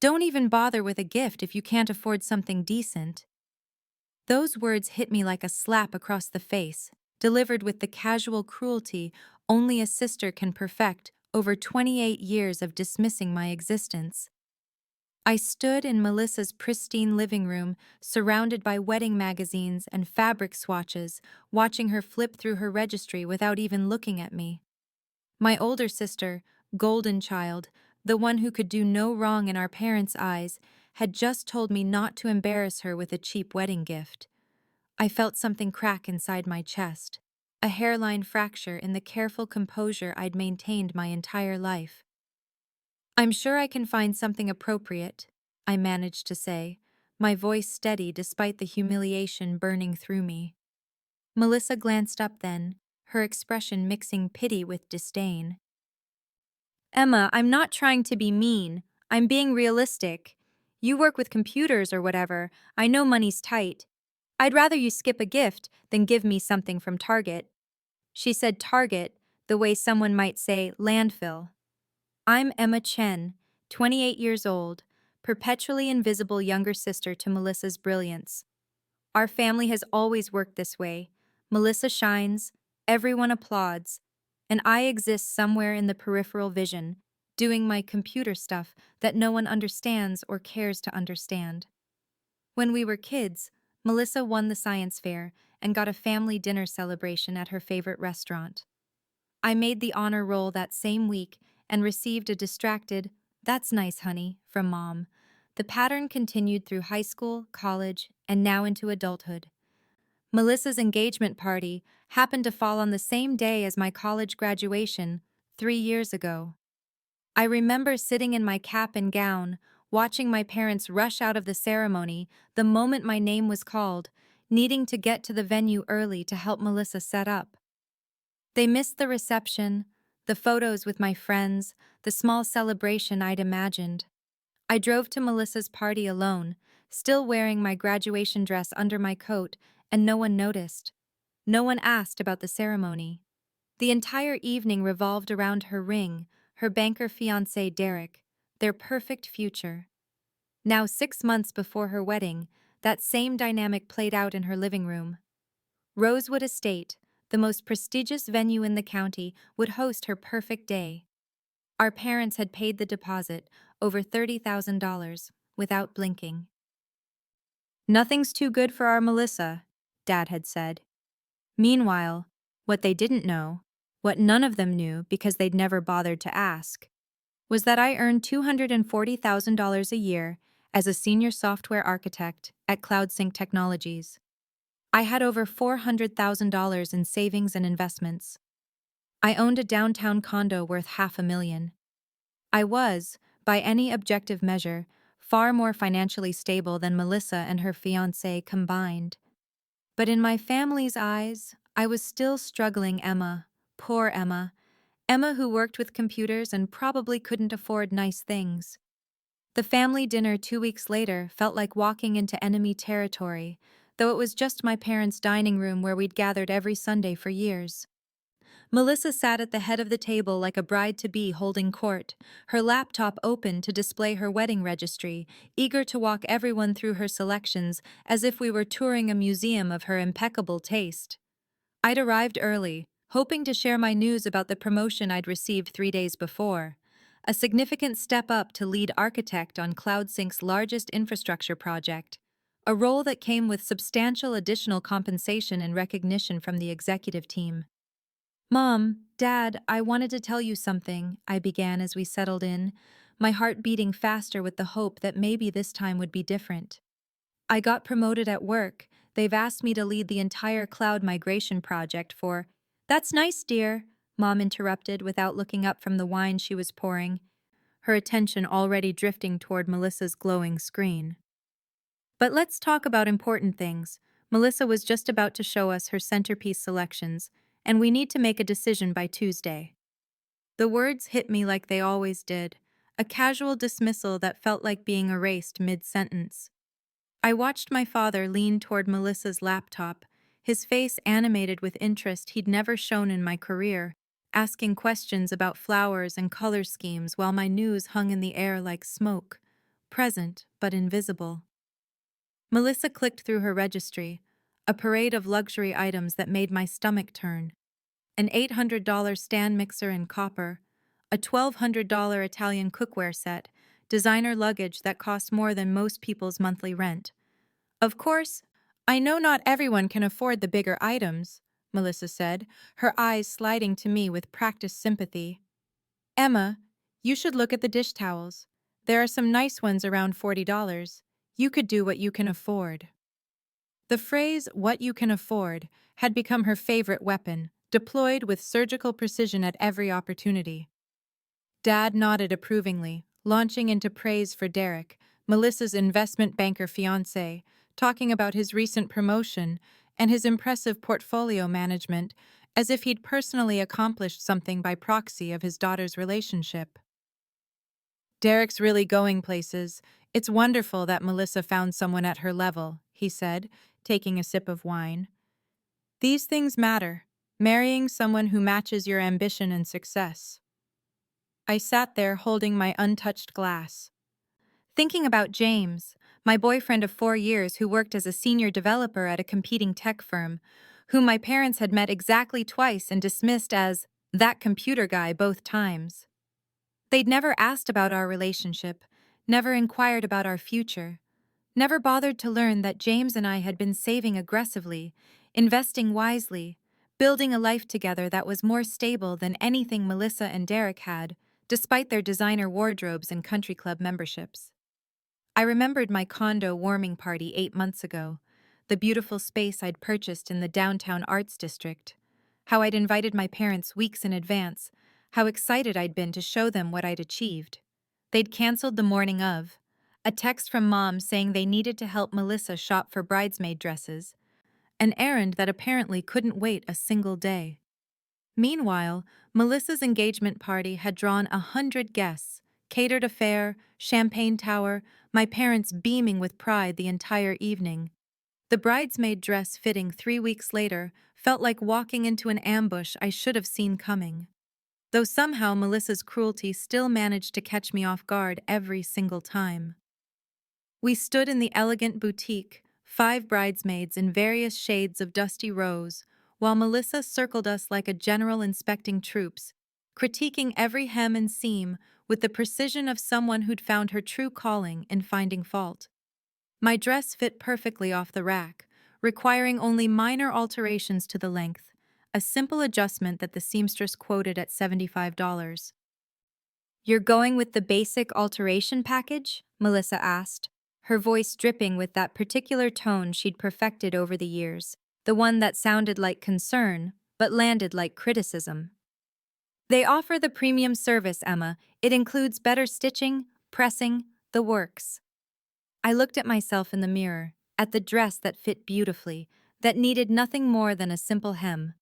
Don't even bother with a gift if you can't afford something decent. Those words hit me like a slap across the face, delivered with the casual cruelty only a sister can perfect over 28 years of dismissing my existence. I stood in Melissa's pristine living room, surrounded by wedding magazines and fabric swatches, watching her flip through her registry without even looking at me. My older sister, golden child, the one who could do no wrong in our parents' eyes, had just told me not to embarrass her with a cheap wedding gift. I felt something crack inside my chest, a hairline fracture in the careful composure I'd maintained my entire life. "I'm sure I can find something appropriate," I managed to say, my voice steady despite the humiliation burning through me. Melissa glanced up then, her expression mixing pity with disdain. "Emma, I'm not trying to be mean. I'm being realistic. You work with computers or whatever. I know money's tight. I'd rather you skip a gift than give me something from Target." She said Target, the way someone might say landfill. I'm Emma Chen, 28 years old, perpetually invisible younger sister to Melissa's brilliance. Our family has always worked this way. Melissa shines, everyone applauds, and I exist somewhere in the peripheral vision, doing my computer stuff that no one understands or cares to understand. When we were kids, Melissa won the science fair and got a family dinner celebration at her favorite restaurant. I made the honor roll that same week and received a distracted, "That's nice, honey," from Mom. The pattern continued through high school, college, and now into adulthood. Melissa's engagement party happened to fall on the same day as my college graduation, 3 years ago. I remember sitting in my cap and gown, watching my parents rush out of the ceremony the moment my name was called, needing to get to the venue early to help Melissa set up. They missed the reception, the photos with my friends, the small celebration I'd imagined. I drove to Melissa's party alone, still wearing my graduation dress under my coat, and no one noticed. No one asked about the ceremony. The entire evening revolved around her ring, her banker fiancé Derek, their perfect future. Now 6 months before her wedding, that same dynamic played out in her living room. Rosewood Estate, the most prestigious venue in the county, would host her perfect day. Our parents had paid the deposit, over $30,000, without blinking. "Nothing's too good for our Melissa," Dad had said. Meanwhile, what they didn't know, what none of them knew because they'd never bothered to ask, was that I earned $240,000 a year as a senior software architect at CloudSync Technologies. I had over $400,000 in savings and investments. I owned a downtown condo worth $500,000. I was, by any objective measure, far more financially stable than Melissa and her fiancé combined. But in my family's eyes, I was still struggling Emma, poor Emma, Emma who worked with computers and probably couldn't afford nice things. The family dinner 2 weeks later felt like walking into enemy territory, though it was just my parents' dining room where we'd gathered every Sunday for years. Melissa sat at the head of the table like a bride-to-be holding court, her laptop open to display her wedding registry, eager to walk everyone through her selections as if we were touring a museum of her impeccable taste. I'd arrived early, hoping to share my news about the promotion I'd received 3 days before, a significant step up to lead architect on CloudSync's largest infrastructure project, a role that came with substantial additional compensation and recognition from the executive team. "Mom, Dad, I wanted to tell you something," I began as we settled in, my heart beating faster with the hope that maybe this time would be different. "I got promoted at work. They've asked me to lead the entire cloud migration project for—" "That's nice, dear," Mom interrupted without looking up from the wine she was pouring, her attention already drifting toward Melissa's glowing screen. "But let's talk about important things. Melissa was just about to show us her centerpiece selections, and we need to make a decision by Tuesday." The words hit me like they always did, a casual dismissal that felt like being erased mid-sentence. I watched my father lean toward Melissa's laptop, his face animated with interest he'd never shown in my career, asking questions about flowers and color schemes while my news hung in the air like smoke. present but invisible. Melissa clicked through her registry, a parade of luxury items that made my stomach turn. An $800 stand mixer in copper, a $1,200 Italian cookware set, designer luggage that cost more than most people's monthly rent. Of course, I know not everyone can afford the bigger items, Melissa said, her eyes sliding to me with practiced sympathy. Emma, you should look at the dish towels. There are some nice ones around $40. You could do what you can afford. The phrase, what you can afford, had become her favorite weapon, deployed with surgical precision at every opportunity. Dad nodded approvingly, launching into praise for Derek, Melissa's investment banker fiancé, talking about his recent promotion and his impressive portfolio management as if he'd personally accomplished something by proxy of his daughter's relationship. Derek's really going places. It's wonderful that Melissa found someone at her level, he said, taking a sip of wine. These things matter. Marrying someone who matches your ambition and success. I sat there holding my untouched glass, thinking about James, my boyfriend of 4 years who worked as a senior developer at a competing tech firm, whom my parents had met exactly twice and dismissed as that computer guy both times. They'd never asked about our relationship, never inquired about our future, never bothered to learn that James and I had been saving aggressively, investing wisely, building a life together that was more stable than anything Melissa and Derek had, despite their designer wardrobes and country club memberships. I remembered my condo warming party 8 months ago, the beautiful space I'd purchased in the downtown arts district, how I'd invited my parents weeks in advance, how excited I'd been to show them what I'd achieved. They'd canceled the morning of, a text from Mom saying they needed to help Melissa shop for bridesmaid dresses, an errand that apparently couldn't wait a single day. Meanwhile, Melissa's engagement party had drawn 100 guests, catered affair, champagne tower, my parents beaming with pride the entire evening. The bridesmaid dress fitting 3 weeks later felt like walking into an ambush I should have seen coming. Though somehow Melissa's cruelty still managed to catch me off guard every single time. We stood in the elegant boutique, 5 bridesmaids in various shades of dusty rose, while Melissa circled us like a general inspecting troops, critiquing every hem and seam with the precision of someone who'd found her true calling in finding fault. My dress fit perfectly off the rack, requiring only minor alterations to the length, a simple adjustment that the seamstress quoted at $75. "You're going with the basic alteration package?" Melissa asked, her voice dripping with that particular tone she'd perfected over the years, the one that sounded like concern, but landed like criticism. "They offer the premium service, Emma. It includes better stitching, pressing, the works." I looked at myself in the mirror, at the dress that fit beautifully, that needed nothing more than a simple hem.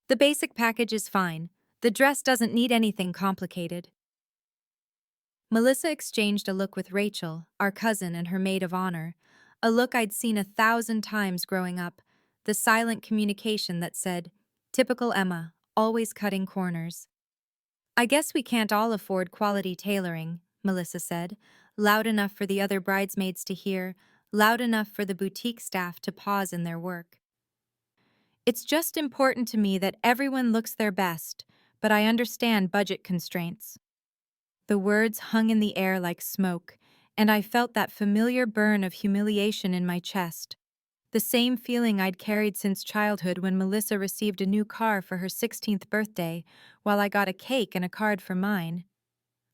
"The basic package is fine. The dress doesn't need anything complicated." Melissa exchanged a look with Rachel, our cousin and her maid of honor, a look I'd seen 1,000 times growing up, the silent communication that said, "Typical Emma, always cutting corners." "I guess we can't all afford quality tailoring," Melissa said, loud enough for the other bridesmaids to hear, loud enough for the boutique staff to pause in their work. "It's just important to me that everyone looks their best, but I understand budget constraints." The words hung in the air like smoke, and I felt that familiar burn of humiliation in my chest. The same feeling I'd carried since childhood when Melissa received a new car for her 16th birthday, while I got a cake and a card for mine.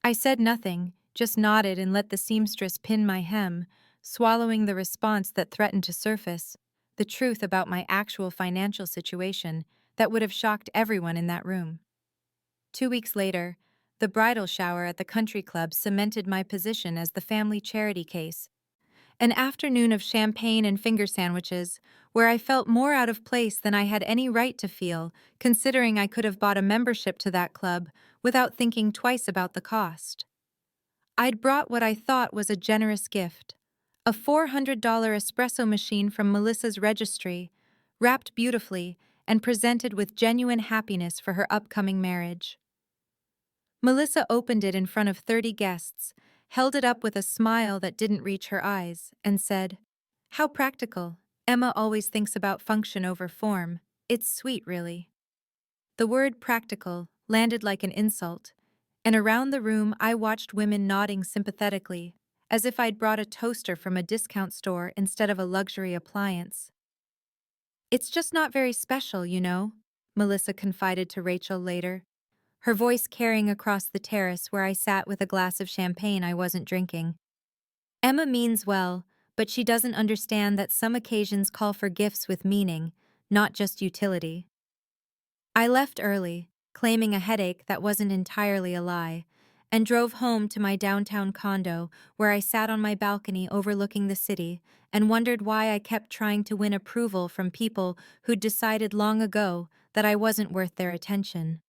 I said nothing, just nodded and let the seamstress pin my hem, swallowing the response that threatened to surface, the truth about my actual financial situation that would have shocked everyone in that room. 2 weeks later, the bridal shower at the country club cemented my position as the family charity case. An afternoon of champagne and finger sandwiches, where I felt more out of place than I had any right to feel, considering I could have bought a membership to that club without thinking twice about the cost. I'd brought what I thought was a generous gift, a $400 espresso machine from Melissa's registry, wrapped beautifully and presented with genuine happiness for her upcoming marriage. Melissa opened it in front of 30 guests, held it up with a smile that didn't reach her eyes, and said, "How practical. Emma always thinks about function over form. It's sweet, really." The word practical landed like an insult, and around the room I watched women nodding sympathetically, as if I'd brought a toaster from a discount store instead of a luxury appliance. "It's just not very special, you know," Melissa confided to Rachel later, her voice carrying across the terrace where I sat with a glass of champagne I wasn't drinking. "Emma means well, but she doesn't understand that some occasions call for gifts with meaning, not just utility." I left early, claiming a headache that wasn't entirely a lie, and drove home to my downtown condo where I sat on my balcony overlooking the city and wondered why I kept trying to win approval from people who'd decided long ago that I wasn't worth their attention.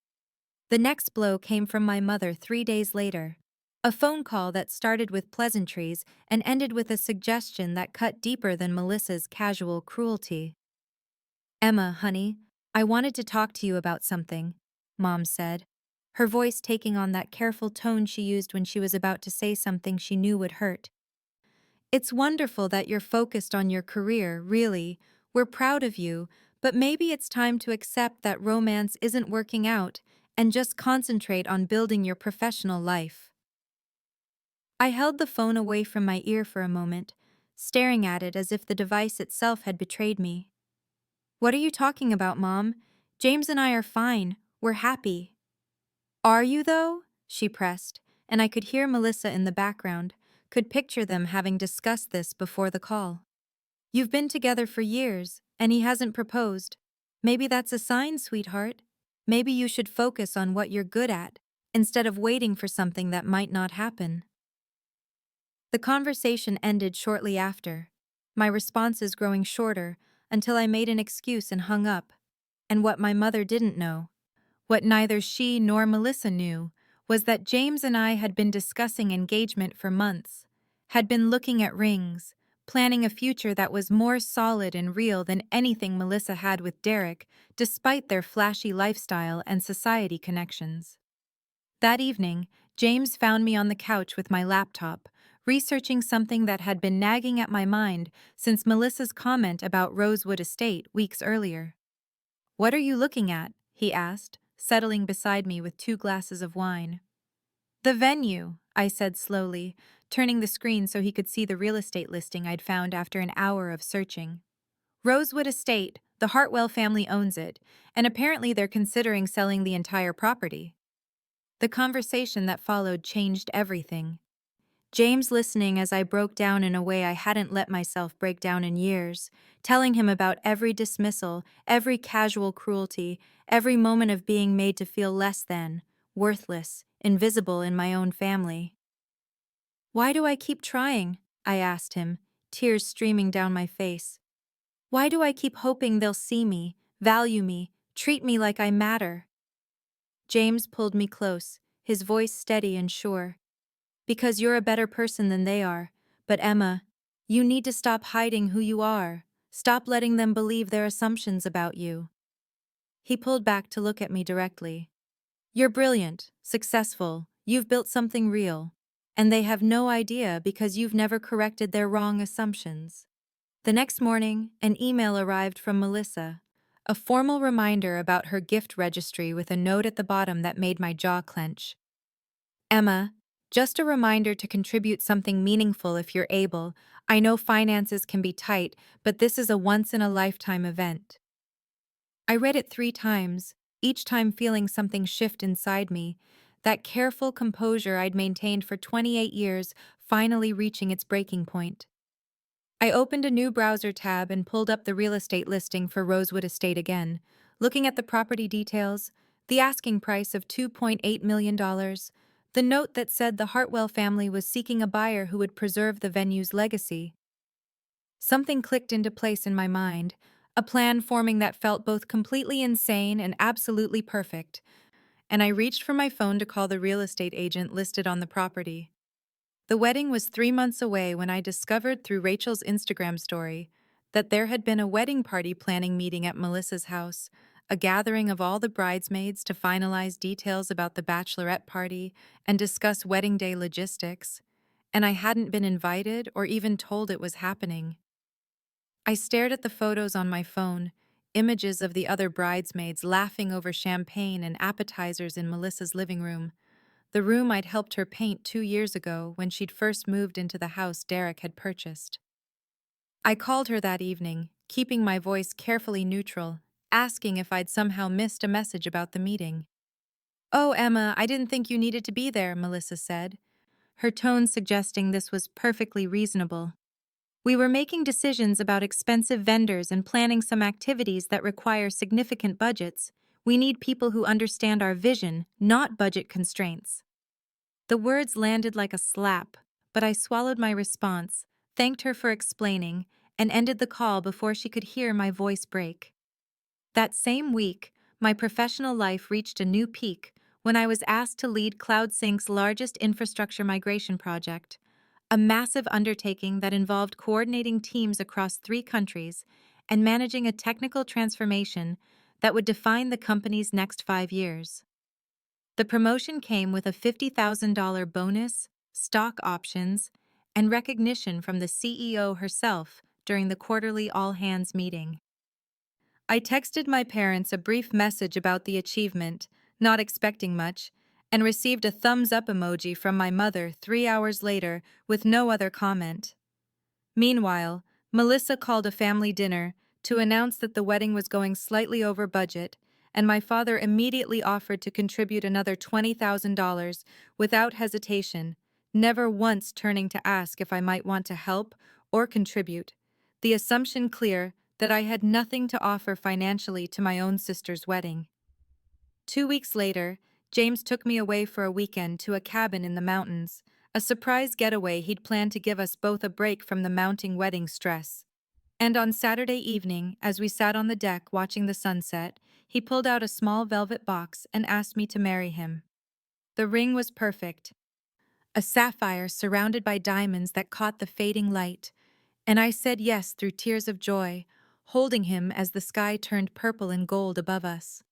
The next blow came from my mother 3 days later. A phone call that started with pleasantries and ended with a suggestion that cut deeper than Melissa's casual cruelty. "Emma, honey, I wanted to talk to you about something," Mom said, her voice taking on that careful tone she used when she was about to say something she knew would hurt. "It's wonderful that you're focused on your career, really. We're proud of you, but maybe it's time to accept that romance isn't working out and just concentrate on building your professional life." I held the phone away from my ear for a moment, staring at it as if the device itself had betrayed me. "What are you talking about, Mom? James and I are fine. We're happy." "Are you, though?" she pressed, and I could hear Melissa in the background, could picture them having discussed this before the call. "You've been together for years, and he hasn't proposed. Maybe that's a sign, sweetheart. Maybe you should focus on what you're good at, instead of waiting for something that might not happen." The conversation ended shortly after, my responses growing shorter until I made an excuse and hung up. And what my mother didn't know, what neither she nor Melissa knew, was that James and I had been discussing engagement for months, had been looking at rings, planning a future that was more solid and real than anything Melissa had with Derek, despite their flashy lifestyle and society connections. That evening, James found me on the couch with my laptop, researching something that had been nagging at my mind since Melissa's comment about Rosewood Estate weeks earlier. "What are you looking at?" he asked, settling beside me with 2 glasses of wine. "The venue," I said slowly, turning the screen so he could see the real estate listing I'd found after an hour of searching. "Rosewood Estate, the Hartwell family owns it, and apparently they're considering selling the entire property." The conversation that followed changed everything. James listening as I broke down in a way I hadn't let myself break down in years, telling him about every dismissal, every casual cruelty, every moment of being made to feel less than, worthless, invisible in my own family. "Why do I keep trying?" I asked him, tears streaming down my face. "Why do I keep hoping they'll see me, value me, treat me like I matter?" James pulled me close, his voice steady and sure. "Because you're a better person than they are. But Emma, you need to stop hiding who you are. Stop letting them believe their assumptions about you." He pulled back to look at me directly. "You're brilliant, successful, you've built something real. And they have no idea because you've never corrected their wrong assumptions." The next morning, an email arrived from Melissa, a formal reminder about her gift registry with a note at the bottom that made my jaw clench. "Emma, just a reminder to contribute something meaningful if you're able. I know finances can be tight, but this is a once-in-a-lifetime event." I read it 3 times, each time feeling something shift inside me, that careful composure I'd maintained for 28 years finally reaching its breaking point. I opened a new browser tab and pulled up the real estate listing for Rosewood Estate again, looking at the property details, the asking price of $2.8 million, the note that said the Hartwell family was seeking a buyer who would preserve the venue's legacy. Something clicked into place in my mind, a plan forming that felt both completely insane and absolutely perfect, and I reached for my phone to call the real estate agent listed on the property. The wedding was 3 months away when I discovered through Rachel's Instagram story that there had been a wedding party planning meeting at Melissa's house, a gathering of all the bridesmaids to finalize details about the bachelorette party and discuss wedding day logistics. and I hadn't been invited or even told it was happening. I stared at the photos on my phone, images of the other bridesmaids laughing over champagne and appetizers in Melissa's living room, the room I'd helped her paint 2 years ago when she'd first moved into the house Derek had purchased. I called her that evening, keeping my voice carefully neutral, asking if I'd somehow missed a message about the meeting. "Oh, Emma, I didn't think you needed to be there," Melissa said, her tone suggesting this was perfectly reasonable. "We were making decisions about expensive vendors and planning some activities that require significant budgets. We need people who understand our vision, not budget constraints." The words landed like a slap, but I swallowed my response, thanked her for explaining, and ended the call before she could hear my voice break. That same week, my professional life reached a new peak when I was asked to lead CloudSync's largest infrastructure migration project, a massive undertaking that involved coordinating teams across 3 countries and managing a technical transformation that would define the company's next 5 years. The promotion came with a $50,000 bonus, stock options, and recognition from the CEO herself during the quarterly all-hands meeting. I texted my parents a brief message about the achievement, not expecting much, and received a thumbs-up emoji from my mother 3 hours later with no other comment. Meanwhile, Melissa called a family dinner to announce that the wedding was going slightly over budget, and my father immediately offered to contribute another $20,000 without hesitation, never once turning to ask if I might want to help or contribute, the assumption clear that I had nothing to offer financially to my own sister's wedding. 2 weeks later, James took me away for a weekend to a cabin in the mountains, a surprise getaway he'd planned to give us both a break from the mounting wedding stress. And on Saturday evening, as we sat on the deck watching the sunset, he pulled out a small velvet box and asked me to marry him. The ring was perfect, a sapphire surrounded by diamonds that caught the fading light, and I said yes through tears of joy, holding him as the sky turned purple and gold above us.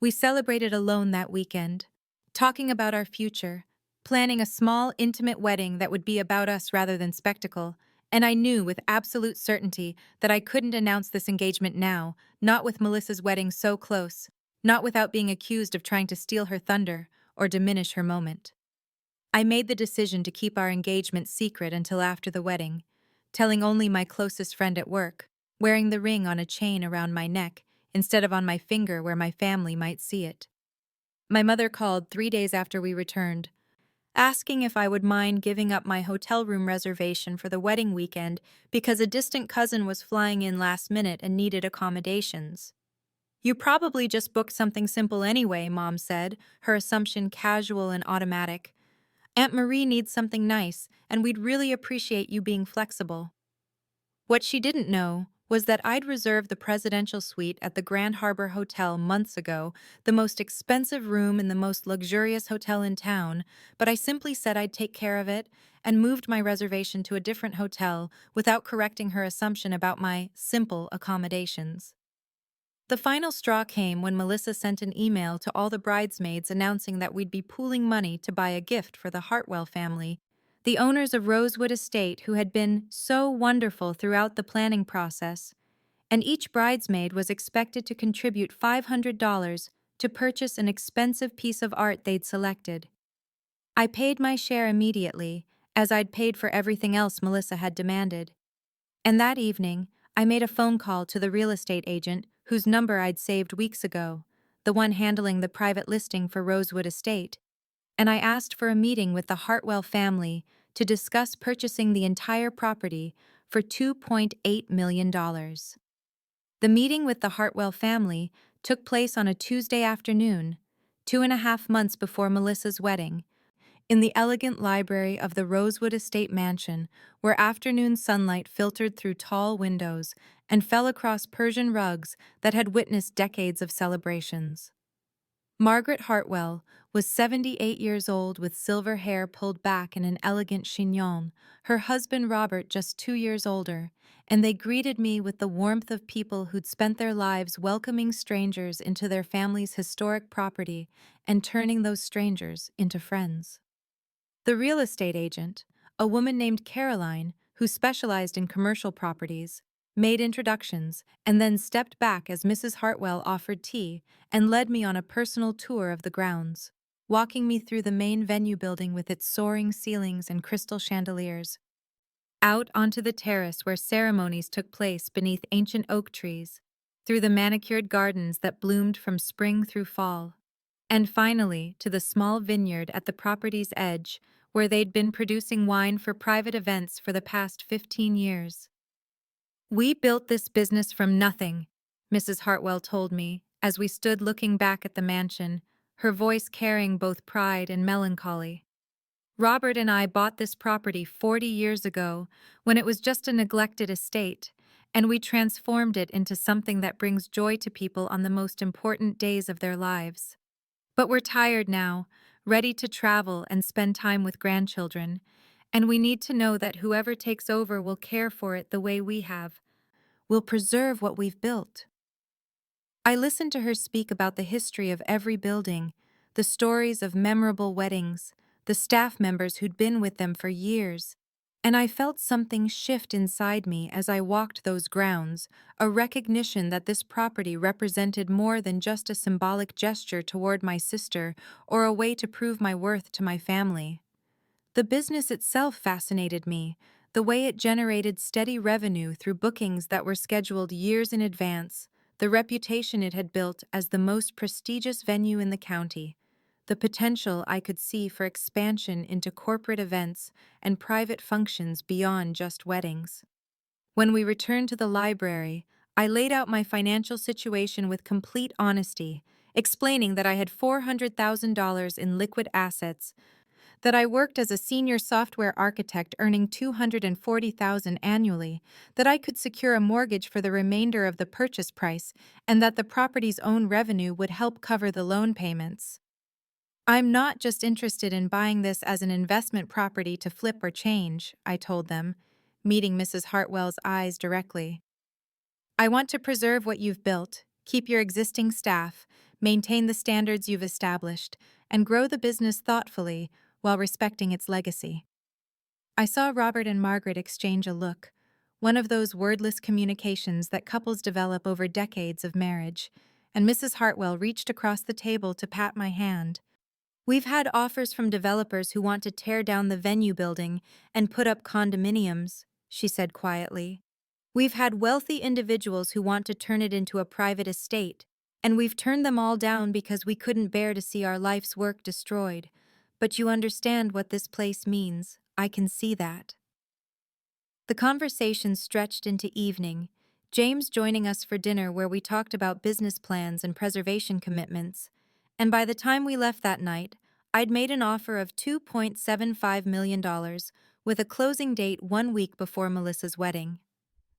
We celebrated alone that weekend, talking about our future, planning a small, intimate wedding that would be about us rather than spectacle, and I knew with absolute certainty that I couldn't announce this engagement now, not with Melissa's wedding so close, not without being accused of trying to steal her thunder or diminish her moment. I made the decision to keep our engagement secret until after the wedding, telling only my closest friend at work, wearing the ring on a chain around my neck instead of on my finger where my family might see it. My mother called 3 days after we returned, asking if I would mind giving up my hotel room reservation for the wedding weekend because a distant cousin was flying in last minute and needed accommodations. "You probably just booked something simple anyway," Mom said, her assumption casual and automatic. "Aunt Marie needs something nice, and we'd really appreciate you being flexible." What she didn't know was that I'd reserved the presidential suite at the Grand Harbor Hotel months ago, the most expensive room in the most luxurious hotel in town, but I simply said I'd take care of it and moved my reservation to a different hotel without correcting her assumption about my simple accommodations. The final straw came when Melissa sent an email to all the bridesmaids announcing that we'd be pooling money to buy a gift for the Hartwell family, the owners of Rosewood Estate who had been so wonderful throughout the planning process, and each bridesmaid was expected to contribute $500 to purchase an expensive piece of art they'd selected. I paid my share immediately, as I'd paid for everything else Melissa had demanded. And that evening, I made a phone call to the real estate agent whose number I'd saved weeks ago, the one handling the private listing for Rosewood Estate, and I asked for a meeting with the Hartwell family to discuss purchasing the entire property for $2.8 million. The meeting with the Hartwell family took place on a Tuesday afternoon, 2.5 months before Melissa's wedding, in the elegant library of the Rosewood Estate mansion, where afternoon sunlight filtered through tall windows and fell across Persian rugs that had witnessed decades of celebrations. Margaret Hartwell was 78 years old with silver hair pulled back in an elegant chignon, her husband Robert just 2 years older, and they greeted me with the warmth of people who'd spent their lives welcoming strangers into their family's historic property and turning those strangers into friends. The real estate agent, A woman named Caroline, who specialized in commercial properties, made introductions and then stepped back as Mrs. Hartwell offered tea and led me on a personal tour of the grounds, walking me through the main venue building with its soaring ceilings and crystal chandeliers, out onto the terrace where ceremonies took place beneath ancient oak trees, through the manicured gardens that bloomed from spring through fall, and finally to the small vineyard at the property's edge where they'd been producing wine for private events for the past 15 years. "We built this business from nothing," Mrs. Hartwell told me as we stood looking back at the mansion, her voice carrying both pride and melancholy. "Robert and I bought this property 40 years ago when it was just a neglected estate, and we transformed it into something that brings joy to people on the most important days of their lives. But we're tired now, ready to travel and spend time with grandchildren, and we need to know that whoever takes over will care for it the way we have, will preserve what we've built." I listened to her speak about the history of every building, the stories of memorable weddings, the staff members who'd been with them for years, and I felt something shift inside me as I walked those grounds, a recognition that this property represented more than just a symbolic gesture toward my sister or a way to prove my worth to my family. The business itself fascinated me, the way it generated steady revenue through bookings that were scheduled years in advance, the reputation it had built as the most prestigious venue in the county, the potential I could see for expansion into corporate events and private functions beyond just weddings. When we returned to the library, I laid out my financial situation with complete honesty, explaining that I had $400,000 in liquid assets, that I worked as a senior software architect earning $240,000 annually, that I could secure a mortgage for the remainder of the purchase price, and that the property's own revenue would help cover the loan payments. "I'm not just interested in buying this as an investment property to flip or change," I told them, meeting Mrs. Hartwell's eyes directly. "I want to preserve what you've built, keep your existing staff, maintain the standards you've established, and grow the business thoughtfully while respecting its legacy." I saw Robert and Margaret exchange a look, one of those wordless communications that couples develop over decades of marriage, and Mrs. Hartwell reached across the table to pat my hand. "We've had offers from developers who want to tear down the venue building and put up condominiums," she said quietly. "We've had wealthy individuals who want to turn it into a private estate, and we've turned them all down because we couldn't bear to see our life's work destroyed. But you understand what this place means. I can see that." The conversation stretched into evening, James joining us for dinner where we talked about business plans and preservation commitments, and by the time we left that night, I'd made an offer of $2.75 million, with a closing date 1 week before Melissa's wedding.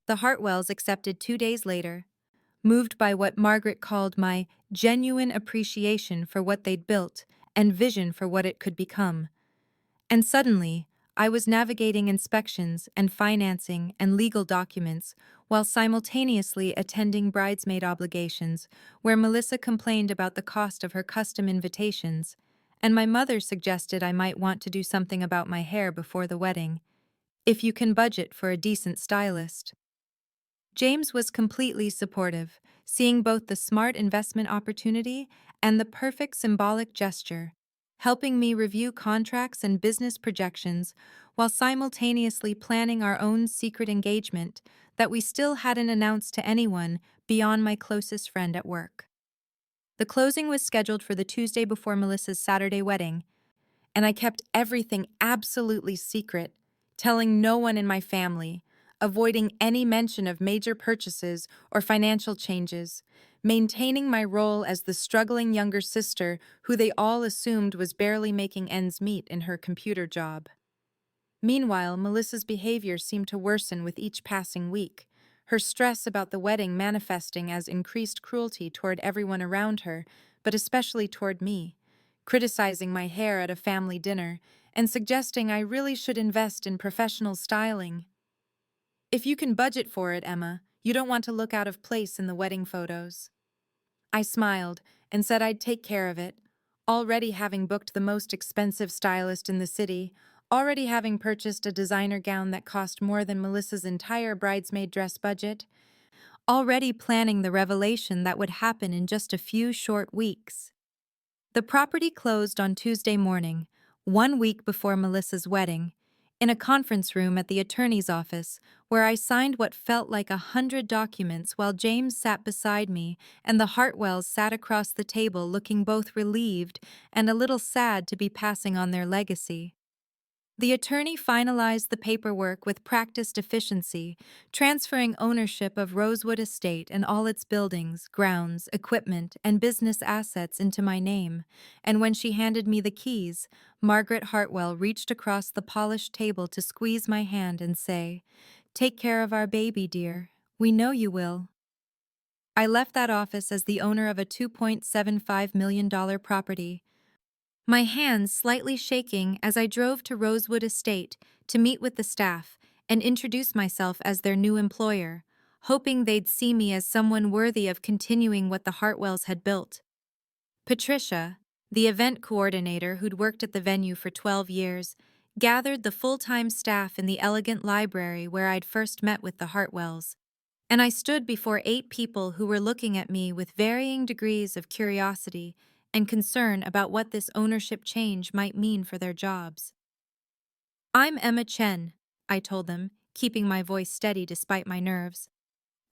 The Hartwells accepted 2 days later, moved by what Margaret called my genuine appreciation for what they'd built and vision for what it could become. And suddenly, I was navigating inspections and financing and legal documents while simultaneously attending bridesmaid obligations where Melissa complained about the cost of her custom invitations, and my mother suggested I might want to do something about my hair before the wedding, if you can budget for a decent stylist. James was completely supportive, seeing both the smart investment opportunity and the perfect symbolic gesture, helping me review contracts and business projections while simultaneously planning our own secret engagement that we still hadn't announced to anyone beyond my closest friend at work. The closing was scheduled for the Tuesday before Melissa's Saturday wedding, and I kept everything absolutely secret, telling no one in my family, avoiding any mention of major purchases or financial changes, maintaining my role as the struggling younger sister who they all assumed was barely making ends meet in her computer job. Meanwhile, Melissa's behavior seemed to worsen with each passing week, her stress about the wedding manifesting as increased cruelty toward everyone around her, but especially toward me, criticizing my hair at a family dinner and suggesting I really should invest in professional styling. "If you can budget for it, Emma, you don't want to look out of place in the wedding photos." I smiled and said I'd take care of it, already having booked the most expensive stylist in the city, already having purchased a designer gown that cost more than Melissa's entire bridesmaid dress budget, already planning the revelation that would happen in just a few short weeks. The property closed on Tuesday morning, 1 week before Melissa's wedding, in a conference room at the attorney's office, where I signed what felt like 100 documents while James sat beside me and the Hartwells sat across the table looking both relieved and a little sad to be passing on their legacy. The attorney finalized the paperwork with practiced efficiency, transferring ownership of Rosewood Estate and all its buildings, grounds, equipment, and business assets into my name, and when she handed me the keys, Margaret Hartwell reached across the polished table to squeeze my hand and say, "Take care of our baby, dear. We know you will." I left that office as the owner of a $2.75 million property, my hands slightly shaking as I drove to Rosewood Estate to meet with the staff and introduce myself as their new employer, hoping they'd see me as someone worthy of continuing what the Hartwells had built. Patricia, the event coordinator who'd worked at the venue for 12 years, gathered the full-time staff in the elegant library where I'd first met with the Hartwells, and I stood before 8 people who were looking at me with varying degrees of curiosity and concern about what this ownership change might mean for their jobs. "I'm Emma Chen," I told them, keeping my voice steady despite my nerves.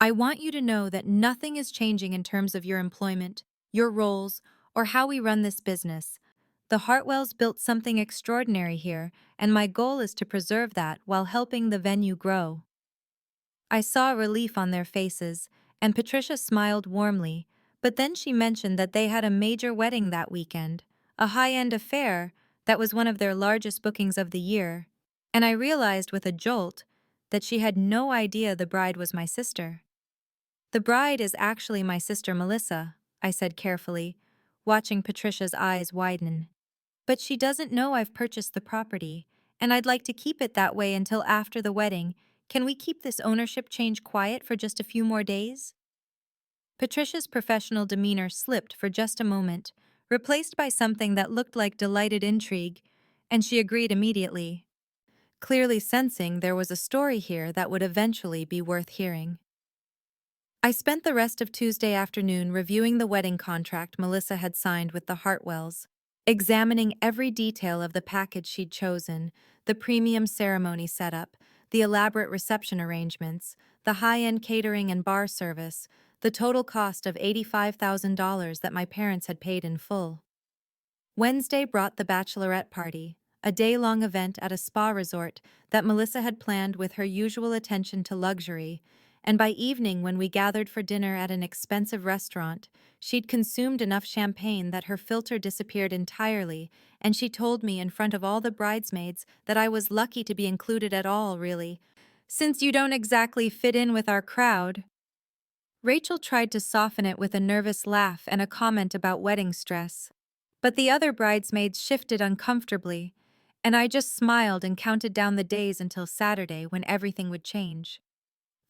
"I want you to know that nothing is changing in terms of your employment, your roles, or how we run this business. The Hartwells built something extraordinary here, and my goal is to preserve that while helping the venue grow." I saw relief on their faces, and Patricia smiled warmly, but then she mentioned that they had a major wedding that weekend, a high-end affair that was one of their largest bookings of the year, and I realized with a jolt that she had no idea the bride was my sister. "The bride is actually my sister Melissa," I said carefully, watching Patricia's eyes widen. "But she doesn't know I've purchased the property, and I'd like to keep it that way until after the wedding. Can we keep this ownership change quiet for just a few more days?" Patricia's professional demeanor slipped for just a moment, replaced by something that looked like delighted intrigue, and she agreed immediately, clearly sensing there was a story here that would eventually be worth hearing. I spent the rest of Tuesday afternoon reviewing the wedding contract Melissa had signed with the Hartwells, examining every detail of the package she'd chosen, the premium ceremony setup, the elaborate reception arrangements, the high-end catering and bar service, the total cost of $85,000 that my parents had paid in full. Wednesday brought the bachelorette party, a day-long event at a spa resort that Melissa had planned with her usual attention to luxury, and by evening when we gathered for dinner at an expensive restaurant, she'd consumed enough champagne that her filter disappeared entirely, and she told me in front of all the bridesmaids that I was lucky to be included at all, really, since you don't exactly fit in with our crowd. Rachel tried to soften it with a nervous laugh and a comment about wedding stress, but the other bridesmaids shifted uncomfortably, and I just smiled and counted down the days until Saturday when everything would change.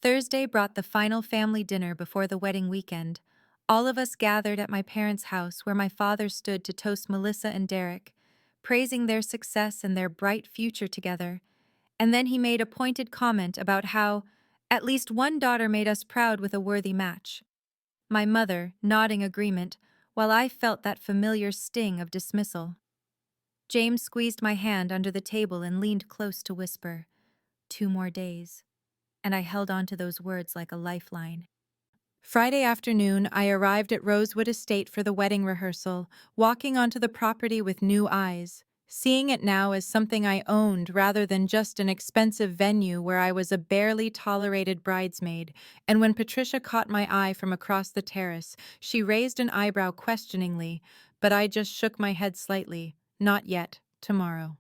Thursday brought the final family dinner before the wedding weekend. All of us gathered at my parents' house where my father stood to toast Melissa and Derek, praising their success and their bright future together, and then he made a pointed comment about how at least one daughter made us proud with a worthy match. My mother, nodding agreement, while I felt that familiar sting of dismissal. James squeezed my hand under the table and leaned close to whisper, "2 more days." And I held on to those words like a lifeline. Friday afternoon, I arrived at Rosewood Estate for the wedding rehearsal, walking onto the property with new eyes, seeing it now as something I owned rather than just an expensive venue where I was a barely tolerated bridesmaid. And when Patricia caught my eye from across the terrace, she raised an eyebrow questioningly, but I just shook my head slightly. "Not yet, tomorrow."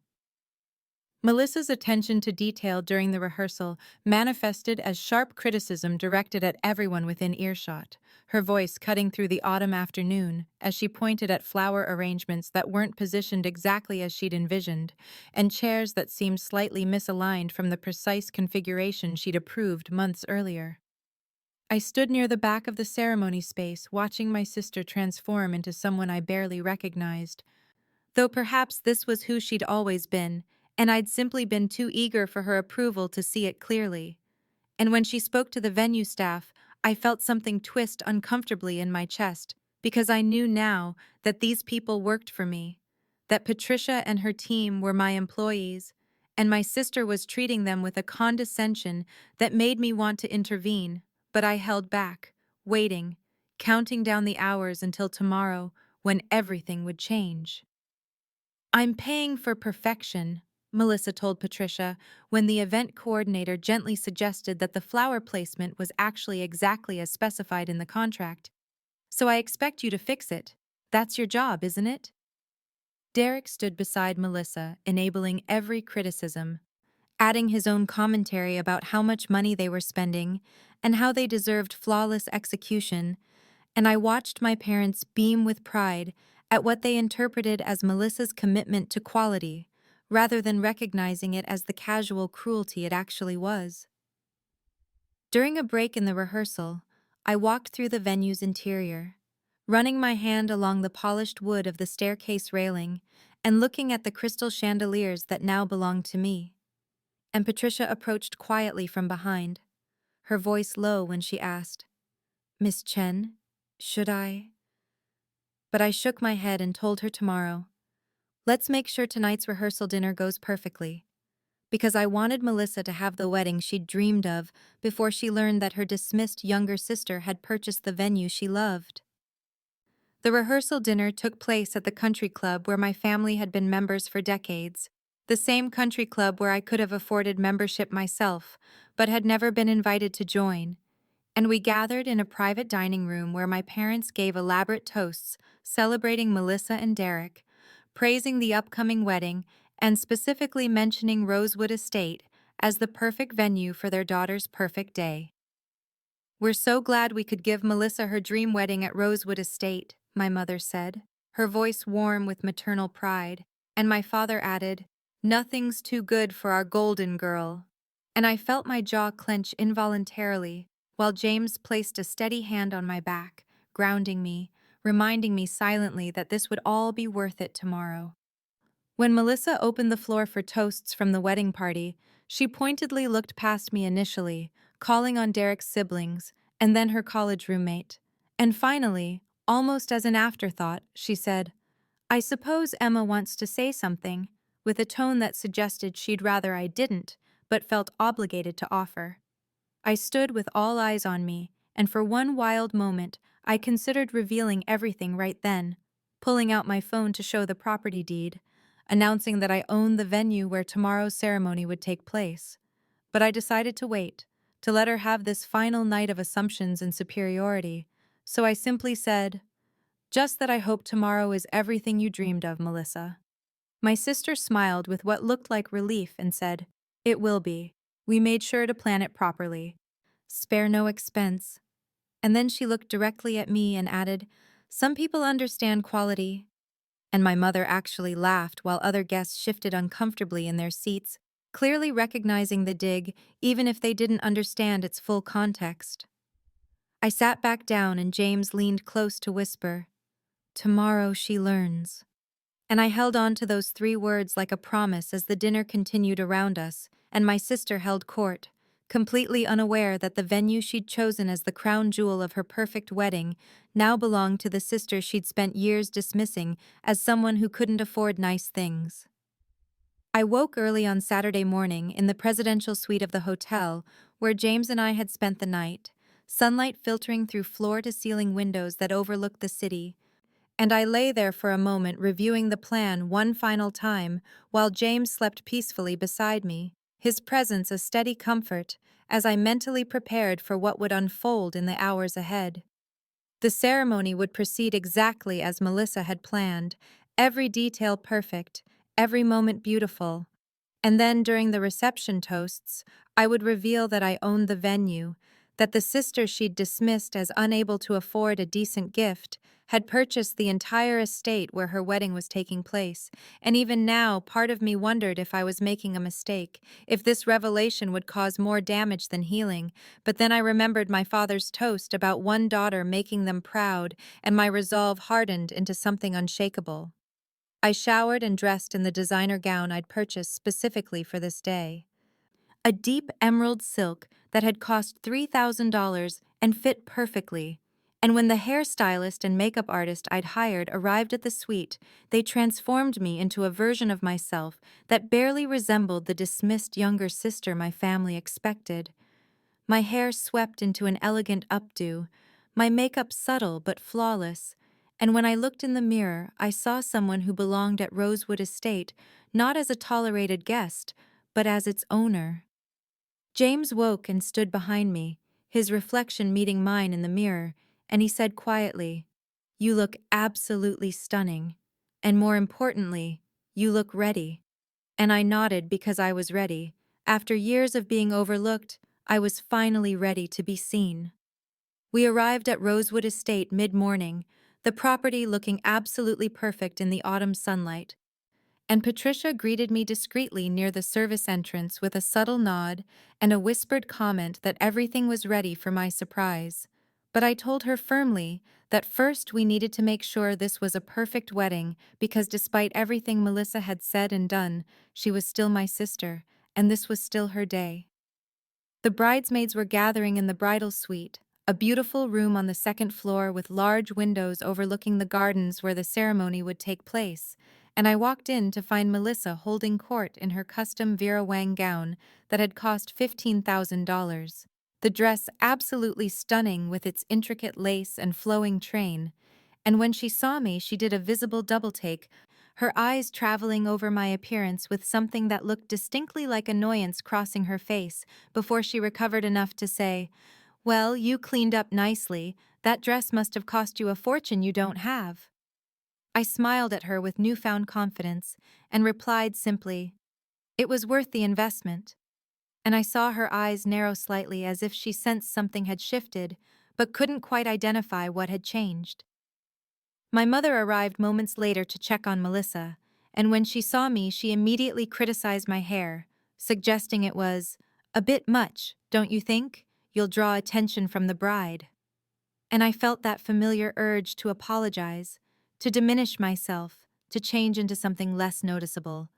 Melissa's attention to detail during the rehearsal manifested as sharp criticism directed at everyone within earshot, her voice cutting through the autumn afternoon as she pointed at flower arrangements that weren't positioned exactly as she'd envisioned, and chairs that seemed slightly misaligned from the precise configuration she'd approved months earlier. I stood near the back of the ceremony space, watching my sister transform into someone I barely recognized, though perhaps this was who she'd always been, and I'd simply been too eager for her approval to see it clearly. And when she spoke to the venue staff, I felt something twist uncomfortably in my chest, because I knew now that these people worked for me, that Patricia and her team were my employees, and my sister was treating them with a condescension that made me want to intervene, but I held back, waiting, counting down the hours until tomorrow when everything would change. "I'm paying for perfection," Melissa told Patricia when the event coordinator gently suggested that the flower placement was actually exactly as specified in the contract. "So I expect you to fix it. That's your job, isn't it?" Derek stood beside Melissa, enabling every criticism, adding his own commentary about how much money they were spending and how they deserved flawless execution, and I watched my parents beam with pride at what they interpreted as Melissa's commitment to quality, rather than recognizing it as the casual cruelty it actually was. During a break in the rehearsal, I walked through the venue's interior, running my hand along the polished wood of the staircase railing and looking at the crystal chandeliers that now belonged to me. And Patricia approached quietly from behind, her voice low when she asked, "Miss Chen, should I?" But I shook my head and told her tomorrow. "Let's make sure tonight's rehearsal dinner goes perfectly." Because I wanted Melissa to have the wedding she'd dreamed of before she learned that her dismissed younger sister had purchased the venue she loved. The rehearsal dinner took place at the country club where my family had been members for decades, the same country club where I could have afforded membership myself, but had never been invited to join. And we gathered in a private dining room where my parents gave elaborate toasts celebrating Melissa and Derek, praising the upcoming wedding, and specifically mentioning Rosewood Estate as the perfect venue for their daughter's perfect day. "We're so glad we could give Melissa her dream wedding at Rosewood Estate," my mother said, her voice warm with maternal pride, and my father added, "Nothing's too good for our golden girl." And I felt my jaw clench involuntarily, while James placed a steady hand on my back, grounding me, reminding me silently that this would all be worth it tomorrow. When Melissa opened the floor for toasts from the wedding party, she pointedly looked past me initially, calling on Derek's siblings, and then her college roommate. And finally, almost as an afterthought, she said, "I suppose Emma wants to say something," with a tone that suggested she'd rather I didn't, but felt obligated to offer. I stood with all eyes on me, and for one wild moment, I considered revealing everything right then, pulling out my phone to show the property deed, announcing that I owned the venue where tomorrow's ceremony would take place. But I decided to wait, to let her have this final night of assumptions and superiority, so I simply said, "Just that I hope tomorrow is everything you dreamed of, Melissa." My sister smiled with what looked like relief and said, "It will be. We made sure to plan it properly. Spare no expense." And then she looked directly at me and added, "Some people understand quality." And my mother actually laughed while other guests shifted uncomfortably in their seats, clearly recognizing the dig, even if they didn't understand its full context. I sat back down and James leaned close to whisper, "Tomorrow she learns." And I held on to those 3 words like a promise as the dinner continued around us, and my sister held court, completely unaware that the venue she'd chosen as the crown jewel of her perfect wedding now belonged to the sister she'd spent years dismissing as someone who couldn't afford nice things. I woke early on Saturday morning in the presidential suite of the hotel where James and I had spent the night, sunlight filtering through floor-to-ceiling windows that overlooked the city, and I lay there for a moment reviewing the plan one final time while James slept peacefully beside me, his presence a steady comfort as I mentally prepared for what would unfold in the hours ahead. The ceremony would proceed exactly as Melissa had planned, every detail perfect, every moment beautiful. And then during the reception toasts, I would reveal that I owned the venue, that the sister she'd dismissed as unable to afford a decent gift had purchased the entire estate where her wedding was taking place, and even now part of me wondered if I was making a mistake, if this revelation would cause more damage than healing, but then I remembered my father's toast about one daughter making them proud, and my resolve hardened into something unshakable. I showered and dressed in the designer gown I'd purchased specifically for this day. A deep emerald silk that had cost $3,000 and fit perfectly. And when the hairstylist and makeup artist I'd hired arrived at the suite, they transformed me into a version of myself that barely resembled the dismissed younger sister my family expected. My hair swept into an elegant updo, my makeup subtle but flawless, and when I looked in the mirror, I saw someone who belonged at Rosewood Estate, not as a tolerated guest, but as its owner. James woke and stood behind me, his reflection meeting mine in the mirror, and he said quietly, "You look absolutely stunning. And more importantly, you look ready." And I nodded because I was ready. After years of being overlooked, I was finally ready to be seen. We arrived at Rosewood Estate mid-morning, the property looking absolutely perfect in the autumn sunlight. And Patricia greeted me discreetly near the service entrance with a subtle nod and a whispered comment that everything was ready for my surprise. But I told her firmly that first we needed to make sure this was a perfect wedding because despite everything Melissa had said and done, she was still my sister, and this was still her day. The bridesmaids were gathering in the bridal suite, a beautiful room on the second floor with large windows overlooking the gardens where the ceremony would take place, and I walked in to find Melissa holding court in her custom Vera Wang gown that had cost $15,000. The dress absolutely stunning with its intricate lace and flowing train, and when she saw me, she did a visible double-take, her eyes traveling over my appearance with something that looked distinctly like annoyance crossing her face before she recovered enough to say, "Well, you cleaned up nicely. That dress must have cost you a fortune you don't have." I smiled at her with newfound confidence and replied simply, "It was worth the investment." And I saw her eyes narrow slightly as if she sensed something had shifted, but couldn't quite identify what had changed. My mother arrived moments later to check on Melissa, and when she saw me, she immediately criticized my hair, suggesting it was a bit much, don't you think? You'll draw attention from the bride. And I felt that familiar urge to apologize, to diminish myself, to change into something less noticeable.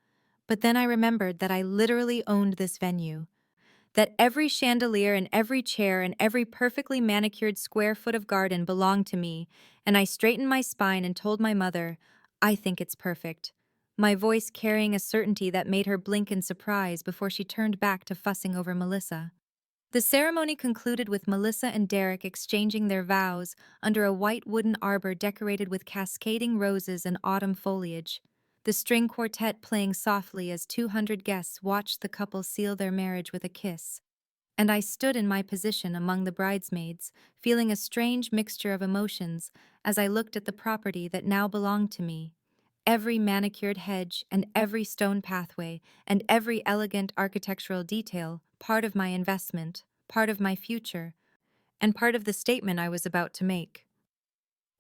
But then I remembered that I literally owned this venue, that every chandelier and every chair and every perfectly manicured square foot of garden belonged to me, and I straightened my spine and told my mother, "I think it's perfect," my voice carrying a certainty that made her blink in surprise before she turned back to fussing over Melissa. The ceremony concluded with Melissa and Derek exchanging their vows under a white wooden arbor decorated with cascading roses and autumn foliage, the string quartet playing softly as 200 guests watched the couple seal their marriage with a kiss. And I stood in my position among the bridesmaids, feeling a strange mixture of emotions as I looked at the property that now belonged to me. Every manicured hedge and every stone pathway and every elegant architectural detail, part of my investment, part of my future, and part of the statement I was about to make.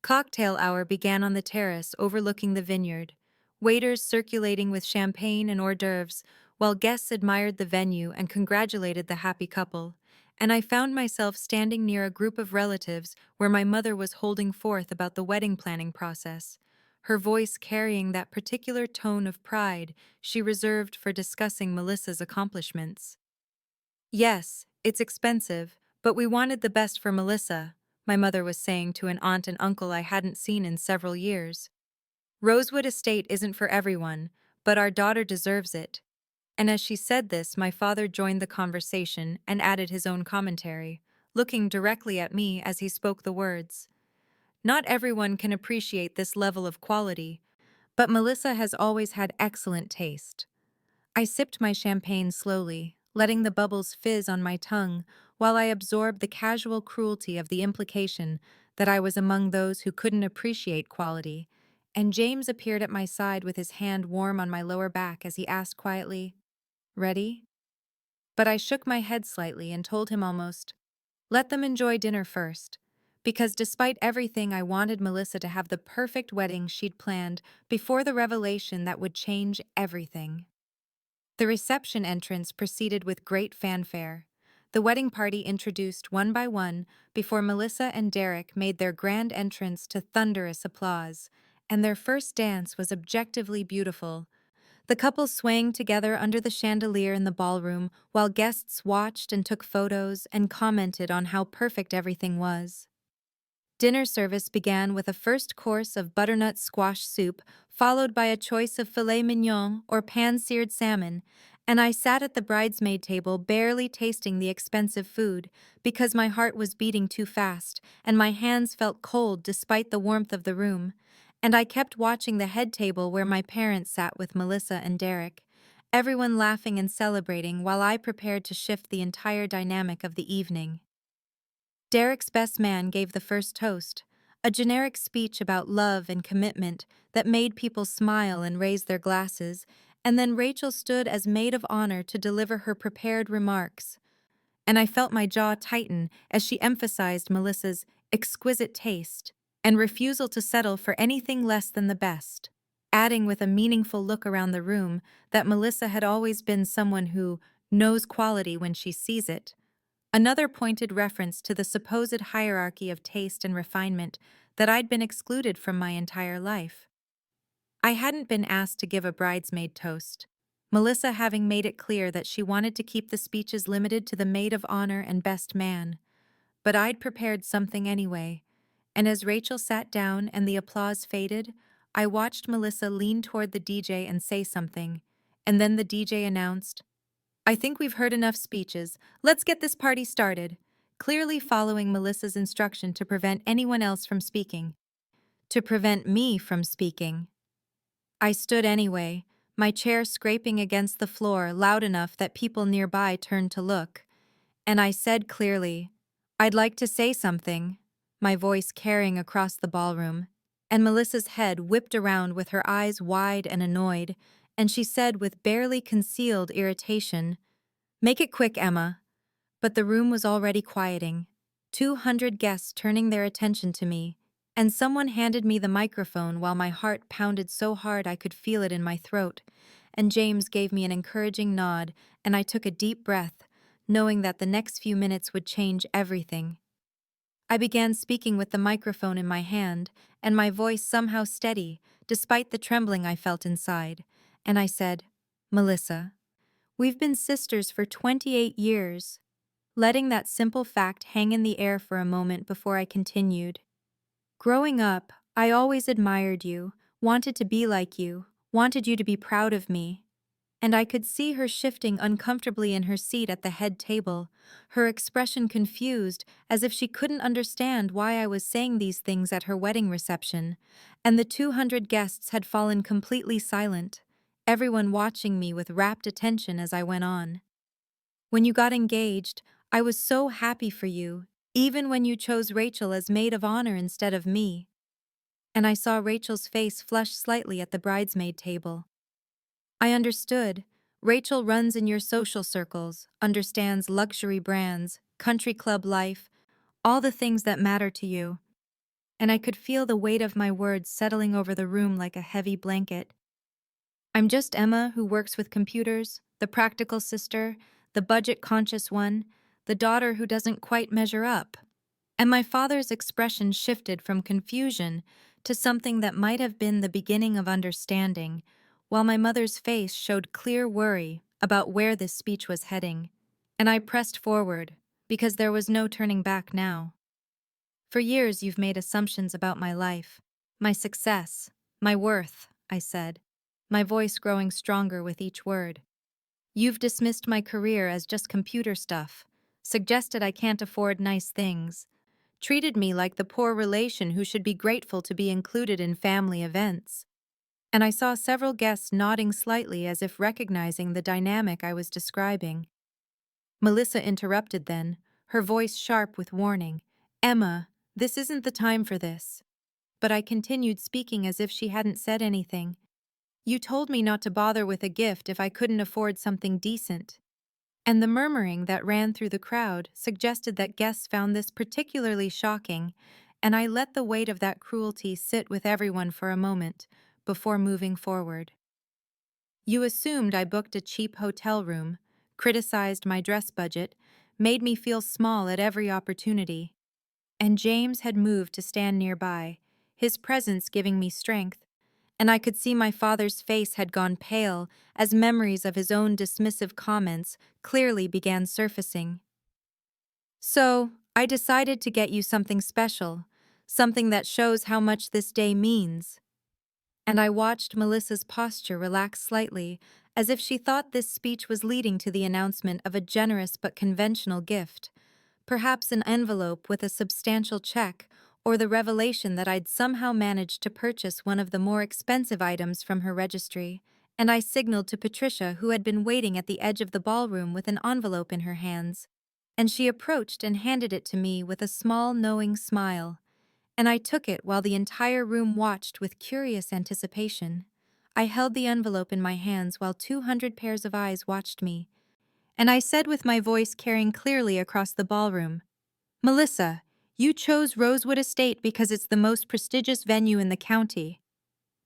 Cocktail hour began on the terrace overlooking the vineyard, waiters circulating with champagne and hors d'oeuvres, while guests admired the venue and congratulated the happy couple, and I found myself standing near a group of relatives where my mother was holding forth about the wedding planning process, her voice carrying that particular tone of pride she reserved for discussing Melissa's accomplishments. "Yes, it's expensive, but we wanted the best for Melissa," my mother was saying to an aunt and uncle I hadn't seen in several years. "Rosewood Estate isn't for everyone, but our daughter deserves it." And as she said this, my father joined the conversation and added his own commentary, looking directly at me as he spoke the words. "Not everyone can appreciate this level of quality, but Melissa has always had excellent taste." I sipped my champagne slowly, letting the bubbles fizz on my tongue while I absorbed the casual cruelty of the implication that I was among those who couldn't appreciate quality, and James appeared at my side with his hand warm on my lower back as he asked quietly, "Ready?" But I shook my head slightly and told him almost, "Let them enjoy dinner first," because despite everything I wanted Melissa to have the perfect wedding she'd planned before the revelation that would change everything. The reception entrance proceeded with great fanfare. The wedding party introduced one by one before Melissa and Derek made their grand entrance to thunderous applause, and their first dance was objectively beautiful. The couple swaying together under the chandelier in the ballroom while guests watched and took photos and commented on how perfect everything was. Dinner service began with a first course of butternut squash soup, followed by a choice of filet mignon or pan-seared salmon, and I sat at the bridesmaid table barely tasting the expensive food because my heart was beating too fast and my hands felt cold despite the warmth of the room, and I kept watching the head table where my parents sat with Melissa and Derek, everyone laughing and celebrating while I prepared to shift the entire dynamic of the evening. Derek's best man gave the first toast, a generic speech about love and commitment that made people smile and raise their glasses, and then Rachel stood as maid of honor to deliver her prepared remarks. And I felt my jaw tighten as she emphasized Melissa's exquisite taste and refusal to settle for anything less than the best, adding with a meaningful look around the room that Melissa had always been someone who knows quality when she sees it. Another pointed reference to the supposed hierarchy of taste and refinement that I'd been excluded from my entire life. I hadn't been asked to give a bridesmaid toast, Melissa having made it clear that she wanted to keep the speeches limited to the maid of honor and best man. But I'd prepared something anyway, and as Rachel sat down and the applause faded, I watched Melissa lean toward the DJ and say something, and then the DJ announced, "I think we've heard enough speeches. Let's get this party started," clearly following Melissa's instruction to prevent anyone else from speaking. To prevent me from speaking. I stood anyway, my chair scraping against the floor loud enough that people nearby turned to look. And I said clearly, "I'd like to say something," my voice carrying across the ballroom. And Melissa's head whipped around with her eyes wide and annoyed, and she said with barely concealed irritation, "Make it quick, Emma." But the room was already quieting, 200 guests turning their attention to me, and someone handed me the microphone while my heart pounded so hard I could feel it in my throat, and James gave me an encouraging nod, and I took a deep breath, knowing that the next few minutes would change everything. I began speaking with the microphone in my hand, and my voice somehow steady, despite the trembling I felt inside, and I said, "Melissa, we've been sisters for 28 years. Letting that simple fact hang in the air for a moment before I continued. Growing up, I always admired you, wanted to be like you, wanted you to be proud of me. And I could see her shifting uncomfortably in her seat at the head table, her expression confused, as if she couldn't understand why I was saying these things at her wedding reception, and the 200 guests had fallen completely silent, everyone watching me with rapt attention as I went on. When you got engaged, I was so happy for you, even when you chose Rachel as maid of honor instead of me. And I saw Rachel's face flush slightly at the bridesmaid table. I understood. Rachel runs in your social circles, understands luxury brands, country club life, all the things that matter to you. And I could feel the weight of my words settling over the room like a heavy blanket. I'm just Emma who works with computers, the practical sister, the budget-conscious one, the daughter who doesn't quite measure up. And my father's expression shifted from confusion to something that might have been the beginning of understanding, while my mother's face showed clear worry about where this speech was heading. And I pressed forward, because there was no turning back now. "For years you've made assumptions about my life, my success, my worth," I said, my voice growing stronger with each word. "You've dismissed my career as just computer stuff, suggested I can't afford nice things, treated me like the poor relation who should be grateful to be included in family events." And I saw several guests nodding slightly as if recognizing the dynamic I was describing. Melissa interrupted then, her voice sharp with warning. "Emma, this isn't the time for this." But I continued speaking as if she hadn't said anything. "You told me not to bother with a gift if I couldn't afford something decent." And the murmuring that ran through the crowd suggested that guests found this particularly shocking, and I let the weight of that cruelty sit with everyone for a moment, before moving forward. "You assumed I booked a cheap hotel room, criticized my dress budget, made me feel small at every opportunity." And James had moved to stand nearby, his presence giving me strength, and I could see my father's face had gone pale as memories of his own dismissive comments clearly began surfacing. So, I decided to get you something special, something that shows how much this day means. And I watched Melissa's posture relax slightly, as if she thought this speech was leading to the announcement of a generous but conventional gift, perhaps an envelope with a substantial check, or the revelation that I'd somehow managed to purchase one of the more expensive items from her registry. And I signaled to Patricia, who had been waiting at the edge of the ballroom with an envelope in her hands, and she approached and handed it to me with a small, knowing smile, and I took it while the entire room watched with curious anticipation. I held the envelope in my hands while 200 pairs of eyes watched me, and I said with my voice carrying clearly across the ballroom, "Melissa, you chose Rosewood Estate because it's the most prestigious venue in the county."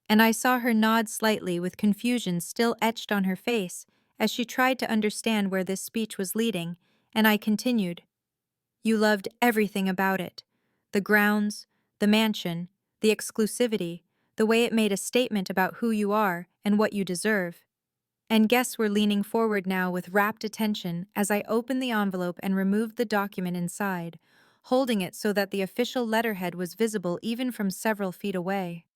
And I saw her nod slightly with confusion still etched on her face as she tried to understand where this speech was leading, and I continued, "You loved everything about it. The grounds, the mansion, the exclusivity, the way it made a statement about who you are and what you deserve." And guests were leaning forward now with rapt attention as I opened the envelope and removed the document inside, holding it so that the official letterhead was visible even from several feet away.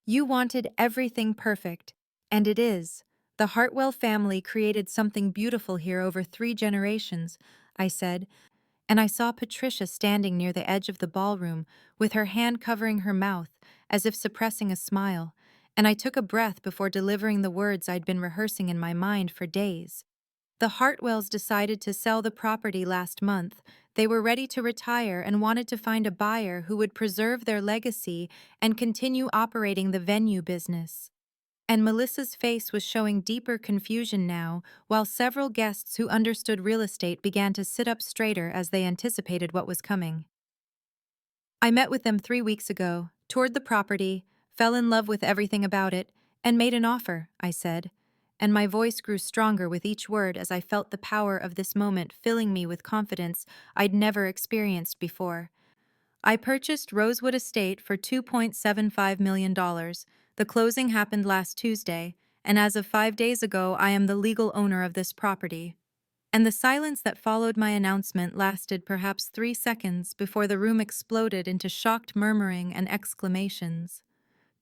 "You wanted everything perfect, and it is. The Hartwell family created something beautiful here over 3 generations," I said, and I saw Patricia standing near the edge of the ballroom with her hand covering her mouth as if suppressing a smile, and I took a breath before delivering the words I'd been rehearsing in my mind for days. The Hartwells decided to sell the property last month. They were ready to retire and wanted to find a buyer who would preserve their legacy and continue operating the venue business. And Melissa's face was showing deeper confusion now, while several guests who understood real estate began to sit up straighter as they anticipated what was coming. "I met with them 3 weeks ago, toured the property, fell in love with everything about it, and made an offer," I said, and my voice grew stronger with each word as I felt the power of this moment filling me with confidence I'd never experienced before. "I purchased Rosewood Estate for $2.75 million. The closing happened last Tuesday, and as of 5 days ago, I am the legal owner of this property." And the silence that followed my announcement lasted perhaps 3 seconds before the room exploded into shocked murmuring and exclamations.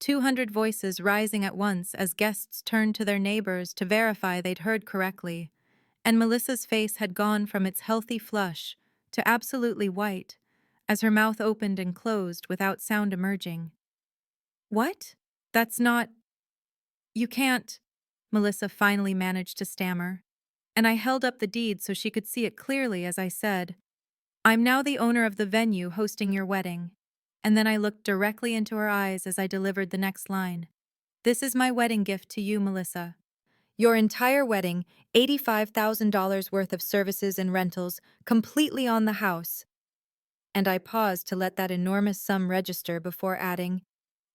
200 voices rising at once as guests turned to their neighbors to verify they'd heard correctly. And Melissa's face had gone from its healthy flush to absolutely white, as her mouth opened and closed without sound emerging. "What? That's not... You can't..." Melissa finally managed to stammer, and I held up the deed so she could see it clearly as I said, "I'm now the owner of the venue hosting your wedding." And then I looked directly into her eyes as I delivered the next line. "This is my wedding gift to you, Melissa. Your entire wedding, $85,000 worth of services and rentals, completely on the house." And I paused to let that enormous sum register before adding,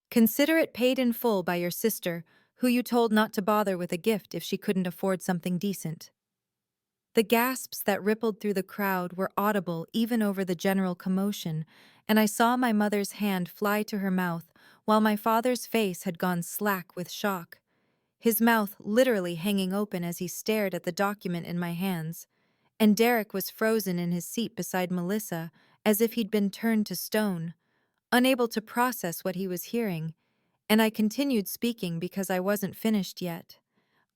"Consider it paid in full by your sister, who you told not to bother with a gift if she couldn't afford something decent." The gasps that rippled through the crowd were audible even over the general commotion, and I saw my mother's hand fly to her mouth while my father's face had gone slack with shock, his mouth literally hanging open as he stared at the document in my hands, and Derek was frozen in his seat beside Melissa as if he'd been turned to stone, unable to process what he was hearing, and I continued speaking because I wasn't finished yet.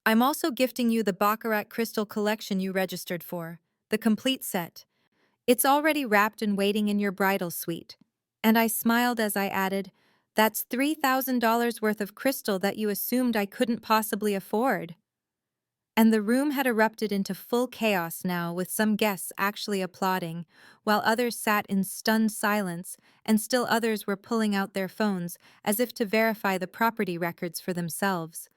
"I'm also gifting you the Baccarat crystal collection you registered for, the complete set. It's already wrapped and waiting in your bridal suite." And I smiled as I added, "That's $3,000 worth of crystal that you assumed I couldn't possibly afford." And the room had erupted into full chaos now, with some guests actually applauding, while others sat in stunned silence, and still others were pulling out their phones as if to verify the property records for themselves.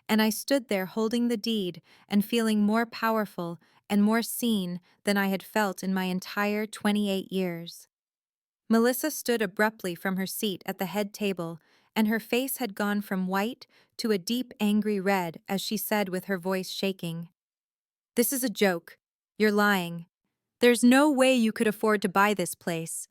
And I stood there holding the deed and feeling more powerful and more seen than I had felt in my entire 28 years. Melissa stood abruptly from her seat at the head table, and her face had gone from white to a deep angry red as she said with her voice shaking, "This is a joke. You're lying. There's no way you could afford to buy this place."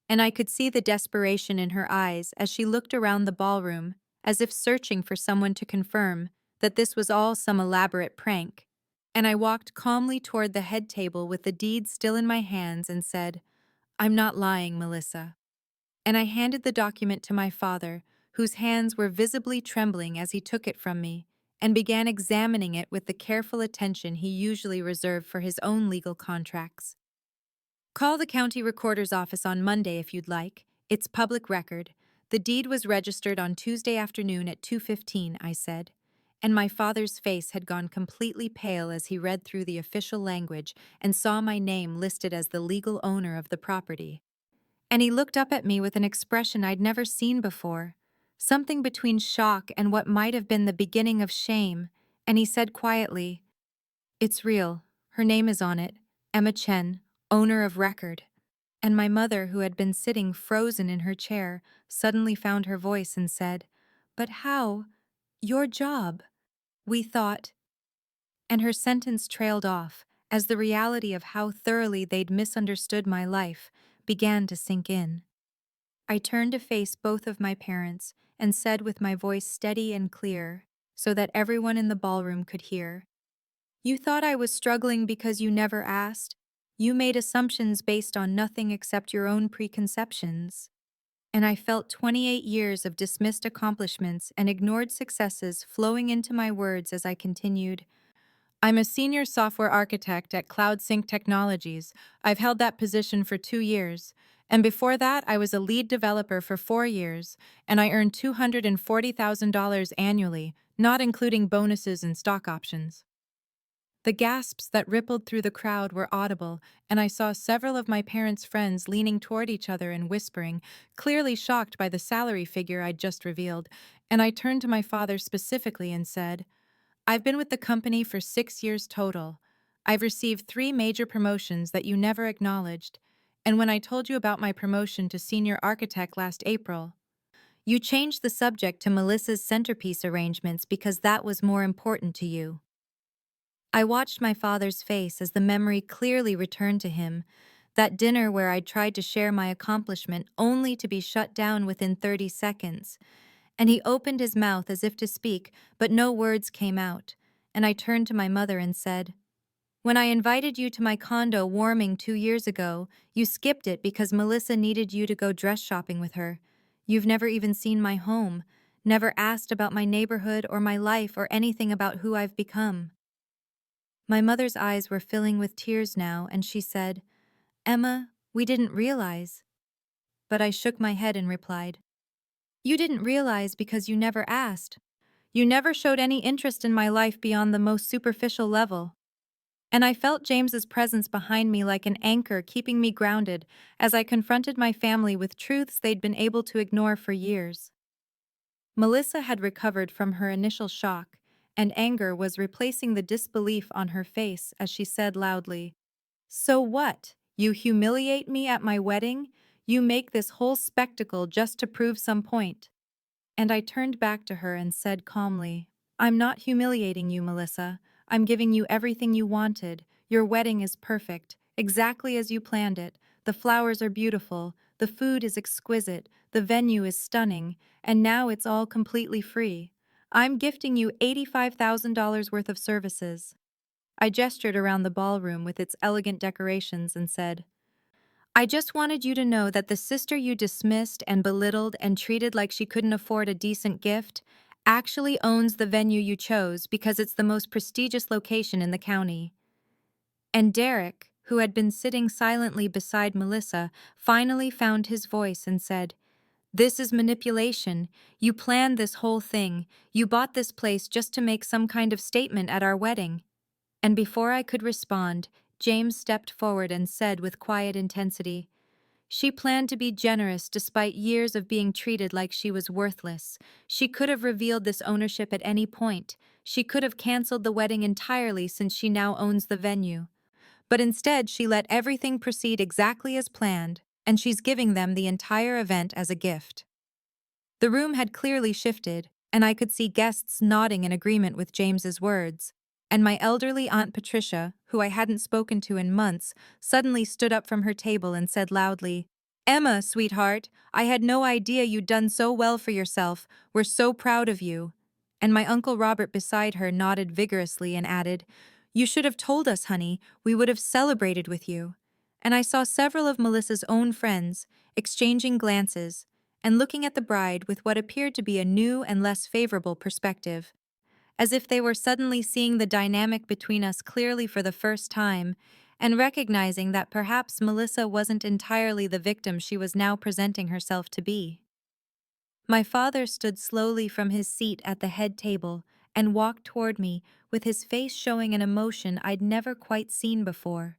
and I could see the desperation in her eyes as she looked around the ballroom, as if searching for someone to confirm that this was all some elaborate prank. And I walked calmly toward the head table with the deed still in my hands and said, "I'm not lying, Melissa." And I handed the document to my father, whose hands were visibly trembling as he took it from me, and began examining it with the careful attention he usually reserved for his own legal contracts. "Call the county recorder's office on Monday if you'd like. It's public record. The deed was registered on Tuesday afternoon at 2:15, I said. And my father's face had gone completely pale as he read through the official language and saw my name listed as the legal owner of the property. And he looked up at me with an expression I'd never seen before, something between shock and what might have been the beginning of shame, and he said quietly, "It's real. Her name is on it. Emma Chen, owner of record." And my mother, who had been sitting frozen in her chair, suddenly found her voice and said, "But how? Your job? We thought—" And her sentence trailed off, as the reality of how thoroughly they'd misunderstood my life began to sink in. I turned to face both of my parents and said with my voice steady and clear, so that everyone in the ballroom could hear, "You thought I was struggling because you never asked? You made assumptions based on nothing except your own preconceptions." And I felt 28 years of dismissed accomplishments and ignored successes flowing into my words as I continued, "I'm a senior software architect at CloudSync Technologies. I've held that position for 2 years. And before that, I was a lead developer for 4 years, and I earned $240,000 annually, not including bonuses and stock options." The gasps that rippled through the crowd were audible, and I saw several of my parents' friends leaning toward each other and whispering, clearly shocked by the salary figure I'd just revealed, and I turned to my father specifically and said, "I've been with the company for 6 years total. I've received 3 major promotions that you never acknowledged, and when I told you about my promotion to senior architect last April, you changed the subject to Melissa's centerpiece arrangements because that was more important to you." I watched my father's face as the memory clearly returned to him, that dinner where I'd tried to share my accomplishment only to be shut down within 30 seconds. And he opened his mouth as if to speak, but no words came out, and I turned to my mother and said, "When I invited you to my condo warming 2 years ago, you skipped it because Melissa needed you to go dress shopping with her. You've never even seen my home, never asked about my neighborhood or my life or anything about who I've become." My mother's eyes were filling with tears now, and she said, "Emma, we didn't realize." But I shook my head and replied, "You didn't realize because you never asked. You never showed any interest in my life beyond the most superficial level." And I felt James's presence behind me like an anchor keeping me grounded as I confronted my family with truths they'd been able to ignore for years. Melissa had recovered from her initial shock, and anger was replacing the disbelief on her face as she said loudly, "So what? You humiliate me at my wedding? You make this whole spectacle just to prove some point." And I turned back to her and said calmly, "I'm not humiliating you, Melissa. I'm giving you everything you wanted. Your wedding is perfect, exactly as you planned it. The flowers are beautiful, the food is exquisite, the venue is stunning, and now it's all completely free. I'm gifting you $85,000 worth of services." I gestured around the ballroom with its elegant decorations and said, "I just wanted you to know that the sister you dismissed and belittled and treated like she couldn't afford a decent gift actually owns the venue you chose because it's the most prestigious location in the county." And Derek, who had been sitting silently beside Melissa, finally found his voice and said, "This is manipulation. You planned this whole thing. You bought this place just to make some kind of statement at our wedding." And before I could respond, James stepped forward and said with quiet intensity, "She planned to be generous despite years of being treated like she was worthless. She could have revealed this ownership at any point. She could have canceled the wedding entirely since she now owns the venue. But instead, she let everything proceed exactly as planned, and she's giving them the entire event as a gift." The room had clearly shifted, and I could see guests nodding in agreement with James's words. And my elderly Aunt Patricia, who I hadn't spoken to in months, suddenly stood up from her table and said loudly, Emma, sweetheart, I had no idea you'd done so well for yourself. We're so proud of you. And my Uncle Robert beside her nodded vigorously and added, You should have told us, honey. We would have celebrated with you. And I saw several of Melissa's own friends exchanging glances and looking at the bride with what appeared to be a new and less favorable perspective, as if they were suddenly seeing the dynamic between us clearly for the first time and recognizing that perhaps Melissa wasn't entirely the victim she was now presenting herself to be. My father stood slowly from his seat at the head table and walked toward me with his face showing an emotion I'd never quite seen before.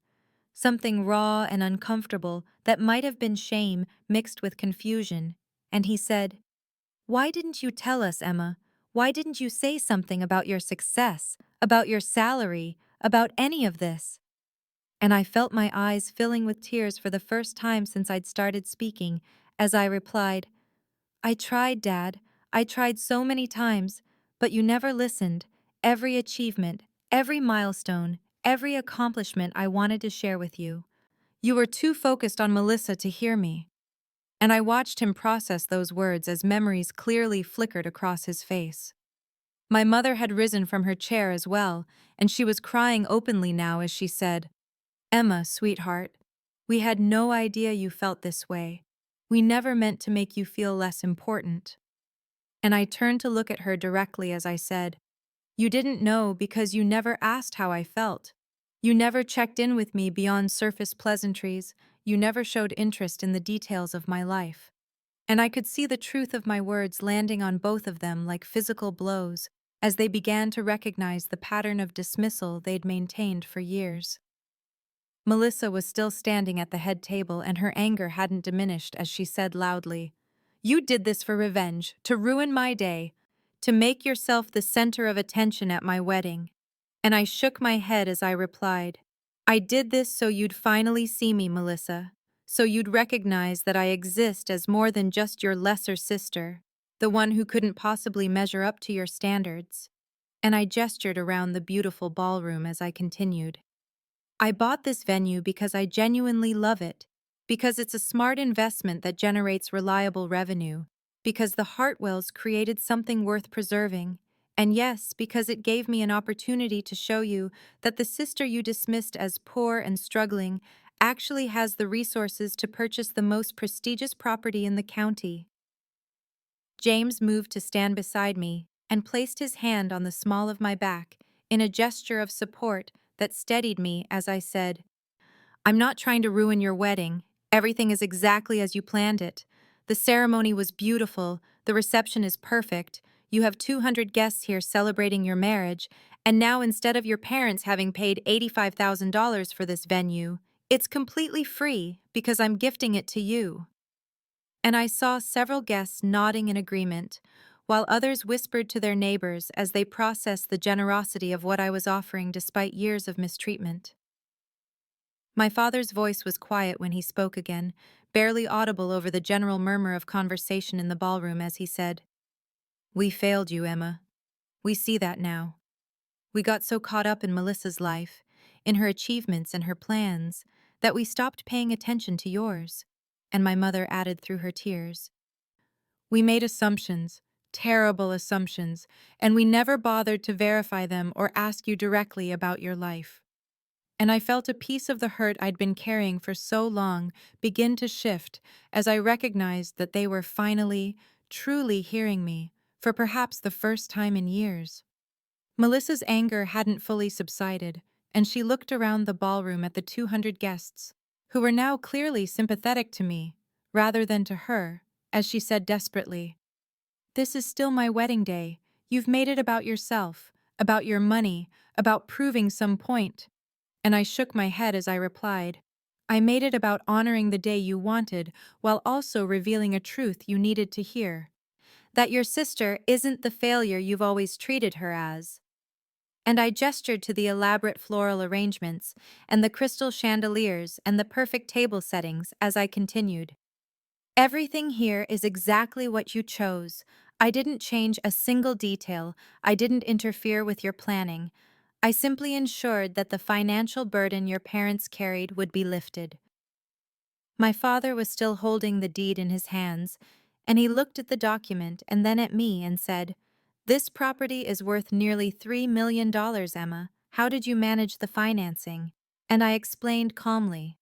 Something raw and uncomfortable that might have been shame mixed with confusion. And he said, Why didn't you tell us, Emma? Why didn't you say something about your success, about your salary, about any of this? And I felt my eyes filling with tears for the first time since I'd started speaking, as I replied, I tried, Dad. I tried so many times, but you never listened. Every achievement, every milestone, every accomplishment I wanted to share with you. You were too focused on Melissa to hear me. And I watched him process those words as memories clearly flickered across his face. My mother had risen from her chair as well, and she was crying openly now as she said, Emma, sweetheart, we had no idea you felt this way. We never meant to make you feel less important. And I turned to look at her directly as I said, You didn't know because you never asked how I felt. You never checked in with me beyond surface pleasantries. You never showed interest in the details of my life. And I could see the truth of my words landing on both of them like physical blows as they began to recognize the pattern of dismissal they'd maintained for years. Melissa was still standing at the head table and her anger hadn't diminished as she said loudly, You did this for revenge, to ruin my day, to make yourself the center of attention at my wedding. And I shook my head as I replied, I did this so you'd finally see me, Melissa, so you'd recognize that I exist as more than just your lesser sister, the one who couldn't possibly measure up to your standards. And I gestured around the beautiful ballroom as I continued. I bought this venue because I genuinely love it, because it's a smart investment that generates reliable revenue, because the Hartwells created something worth preserving, and yes, because it gave me an opportunity to show you that the sister you dismissed as poor and struggling actually has the resources to purchase the most prestigious property in the county. James moved to stand beside me and placed his hand on the small of my back in a gesture of support that steadied me as I said, I'm not trying to ruin your wedding. Everything is exactly as you planned it. The ceremony was beautiful, the reception is perfect, you have 200 guests here celebrating your marriage, and now instead of your parents having paid $85,000 for this venue, it's completely free because I'm gifting it to you. And I saw several guests nodding in agreement, while others whispered to their neighbors as they processed the generosity of what I was offering despite years of mistreatment. My father's voice was quiet when he spoke again, barely audible over the general murmur of conversation in the ballroom as he said, We failed you, Emma. We see that now. We got so caught up in Melissa's life, in her achievements and her plans, that we stopped paying attention to yours. And my mother added through her tears, We made assumptions, terrible assumptions, and we never bothered to verify them or ask you directly about your life. And I felt a piece of the hurt I'd been carrying for so long begin to shift as I recognized that they were finally, truly hearing me, for perhaps the first time in years. Melissa's anger hadn't fully subsided, and she looked around the ballroom at the 200 guests, who were now clearly sympathetic to me, rather than to her, as she said desperately, This is still my wedding day. You've made it about yourself, about your money, about proving some point. And I shook my head as I replied, I made it about honoring the day you wanted while also revealing a truth you needed to hear. That your sister isn't the failure you've always treated her as. And I gestured to the elaborate floral arrangements and the crystal chandeliers and the perfect table settings as I continued. Everything here is exactly what you chose. I didn't change a single detail. I didn't interfere with your planning. I simply ensured that the financial burden your parents carried would be lifted. My father was still holding the deed in his hands, and he looked at the document and then at me and said, "This property is worth nearly $3 million, Emma. How did you manage the financing?" And I explained calmly.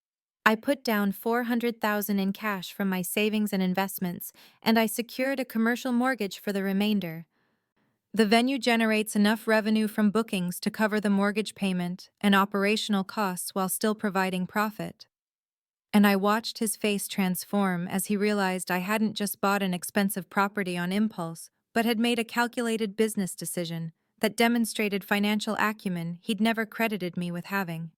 I put down 400,000 in cash from my savings and investments, and I secured a commercial mortgage for the remainder. The venue generates enough revenue from bookings to cover the mortgage payment and operational costs while still providing profit. And I watched his face transform as he realized I hadn't just bought an expensive property on impulse, but had made a calculated business decision that demonstrated financial acumen he'd never credited me with having.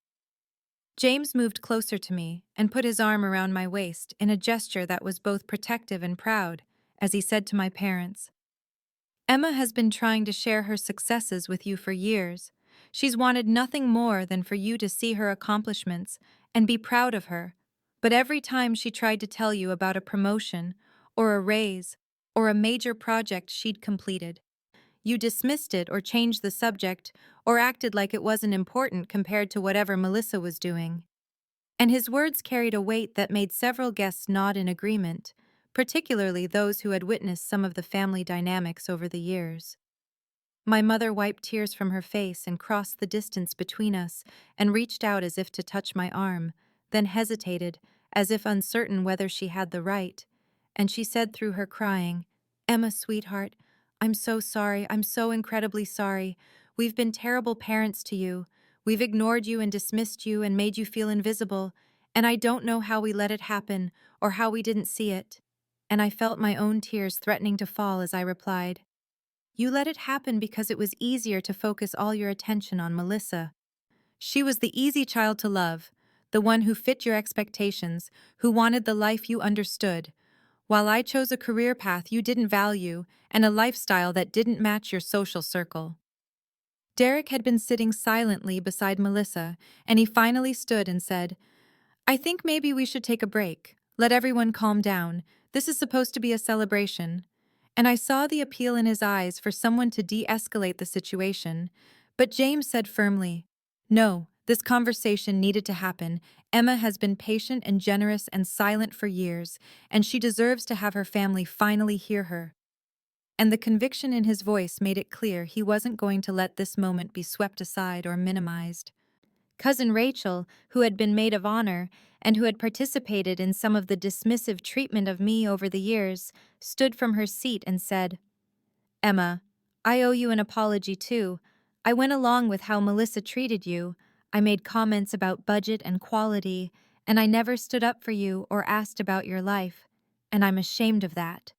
James moved closer to me and put his arm around my waist in a gesture that was both protective and proud, as he said to my parents, "Emma has been trying to share her successes with you for years. She's wanted nothing more than for you to see her accomplishments and be proud of her. But every time she tried to tell you about a promotion, or a raise, or a major project she'd completed, you dismissed it or changed the subject or acted like it wasn't important compared to whatever Melissa was doing." And his words carried a weight that made several guests nod in agreement, particularly those who had witnessed some of the family dynamics over the years. My mother wiped tears from her face and crossed the distance between us and reached out as if to touch my arm, then hesitated, as if uncertain whether she had the right, and she said through her crying, "Emma, sweetheart, I'm so sorry, I'm so incredibly sorry. We've been terrible parents to you. We've ignored you and dismissed you and made you feel invisible, and I don't know how we let it happen or how we didn't see it." And I felt my own tears threatening to fall as I replied, "You let it happen because it was easier to focus all your attention on Melissa. She was the easy child to love, the one who fit your expectations, who wanted the life you understood, while I chose a career path you didn't value and a lifestyle that didn't match your social circle." Derek had been sitting silently beside Melissa, and he finally stood and said, "I think maybe we should take a break. Let everyone calm down. This is supposed to be a celebration." And I saw the appeal in his eyes for someone to de-escalate the situation. But James said firmly, "No, this conversation needed to happen. Emma has been patient and generous and silent for years, and she deserves to have her family finally hear her." And the conviction in his voice made it clear he wasn't going to let this moment be swept aside or minimized. Cousin Rachel, who had been maid of honor and who had participated in some of the dismissive treatment of me over the years, stood from her seat and said, "Emma, I owe you an apology too. I went along with how Melissa treated you. I made comments about budget and quality, and I never stood up for you or asked about your life, and I'm ashamed of that."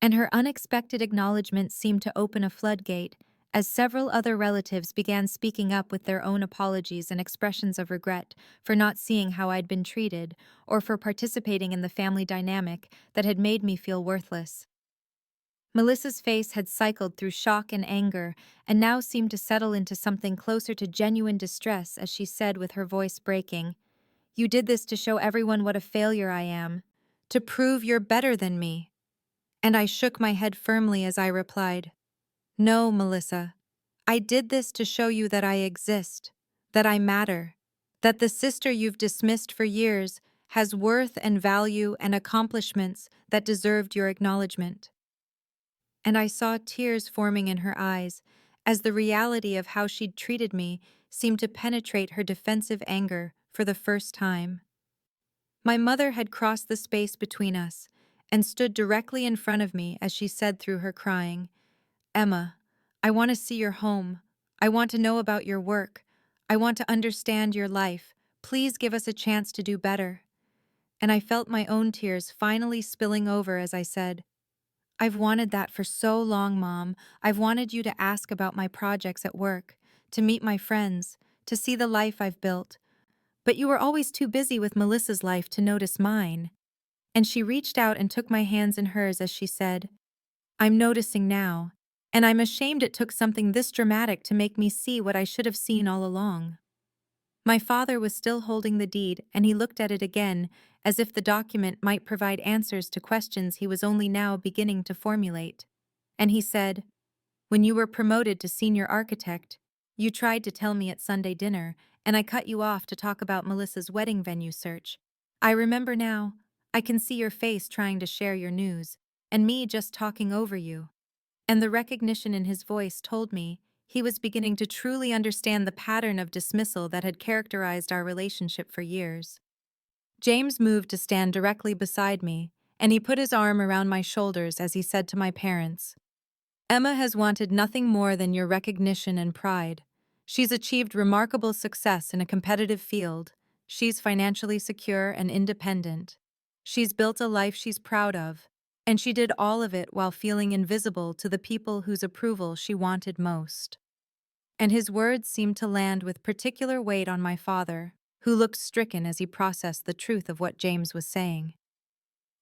And her unexpected acknowledgement seemed to open a floodgate, as several other relatives began speaking up with their own apologies and expressions of regret for not seeing how I'd been treated or for participating in the family dynamic that had made me feel worthless. Melissa's face had cycled through shock and anger and now seemed to settle into something closer to genuine distress as she said with her voice breaking, "You did this to show everyone what a failure I am, to prove you're better than me." And I shook my head firmly as I replied, "No, Melissa. I did this to show you that I exist, that I matter, that the sister you've dismissed for years has worth and value and accomplishments that deserved your acknowledgement." And I saw tears forming in her eyes as the reality of how she'd treated me seemed to penetrate her defensive anger for the first time. My mother had crossed the space between us and stood directly in front of me as she said through her crying, "Emma, I want to see your home. I want to know about your work. I want to understand your life. Please give us a chance to do better." And I felt my own tears finally spilling over as I said, "I've wanted that for so long, Mom. I've wanted you to ask about my projects at work, to meet my friends, to see the life I've built. But you were always too busy with Melissa's life to notice mine." And she reached out and took my hands in hers as she said, "I'm noticing now, and I'm ashamed it took something this dramatic to make me see what I should have seen all along." My father was still holding the deed, and he looked at it again, as if the document might provide answers to questions he was only now beginning to formulate. And he said, "When you were promoted to senior architect, you tried to tell me at Sunday dinner, and I cut you off to talk about Melissa's wedding venue search. I remember now. I can see your face trying to share your news, and me just talking over you. And the recognition in his voice told me he was beginning to truly understand the pattern of dismissal that had characterized our relationship for years. James moved to stand directly beside me, and he put his arm around my shoulders as he said to my parents, Emma has wanted nothing more than your recognition and pride. She's achieved remarkable success in a competitive field. She's financially secure and independent. She's built a life she's proud of, and she did all of it while feeling invisible to the people whose approval she wanted most. And his words seemed to land with particular weight on my father, who looked stricken as he processed the truth of what James was saying.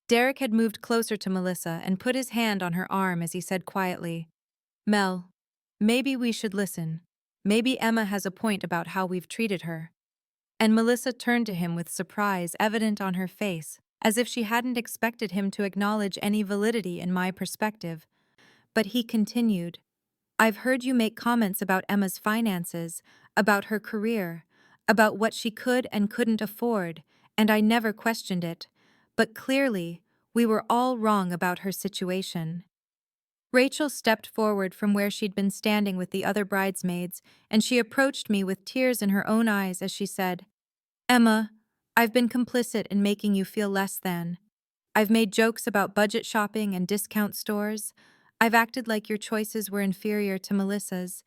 Derek had moved closer to Melissa and put his hand on her arm as he said quietly, Mel, maybe we should listen. Maybe Emma has a point about how we've treated her. And Melissa turned to him with surprise evident on her face, as if she hadn't expected him to acknowledge any validity in my perspective. But he continued, I've heard you make comments about Emma's finances, about her career, about what she could and couldn't afford, and I never questioned it. But clearly, we were all wrong about her situation. Rachel stepped forward from where she'd been standing with the other bridesmaids, and she approached me with tears in her own eyes as she said, Emma, I've been complicit in making you feel less than. I've made jokes about budget shopping and discount stores. I've acted like your choices were inferior to Melissa's,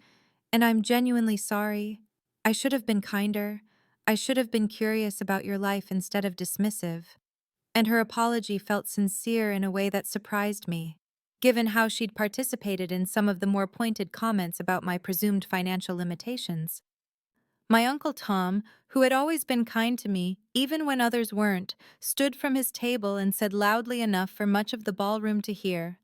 and I'm genuinely sorry. I should have been kinder. I should have been curious about your life instead of dismissive. And her apology felt sincere in a way that surprised me, given how she'd participated in some of the more pointed comments about my presumed financial limitations. My Uncle Tom, who had always been kind to me, even when others weren't, stood from his table and said loudly enough for much of the ballroom to hear,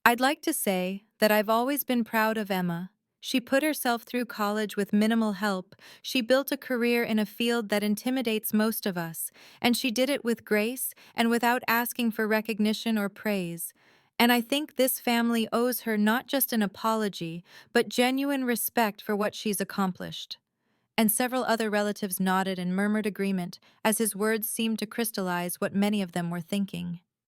I'd like to say that I've always been proud of Emma. She put herself through college with minimal help, she built a career in a field that intimidates most of us, and she did it with grace and without asking for recognition or praise. And I think this family owes her not just an apology, but genuine respect for what she's accomplished. And several other relatives nodded and murmured agreement as his words seemed to crystallize what many of them were thinking.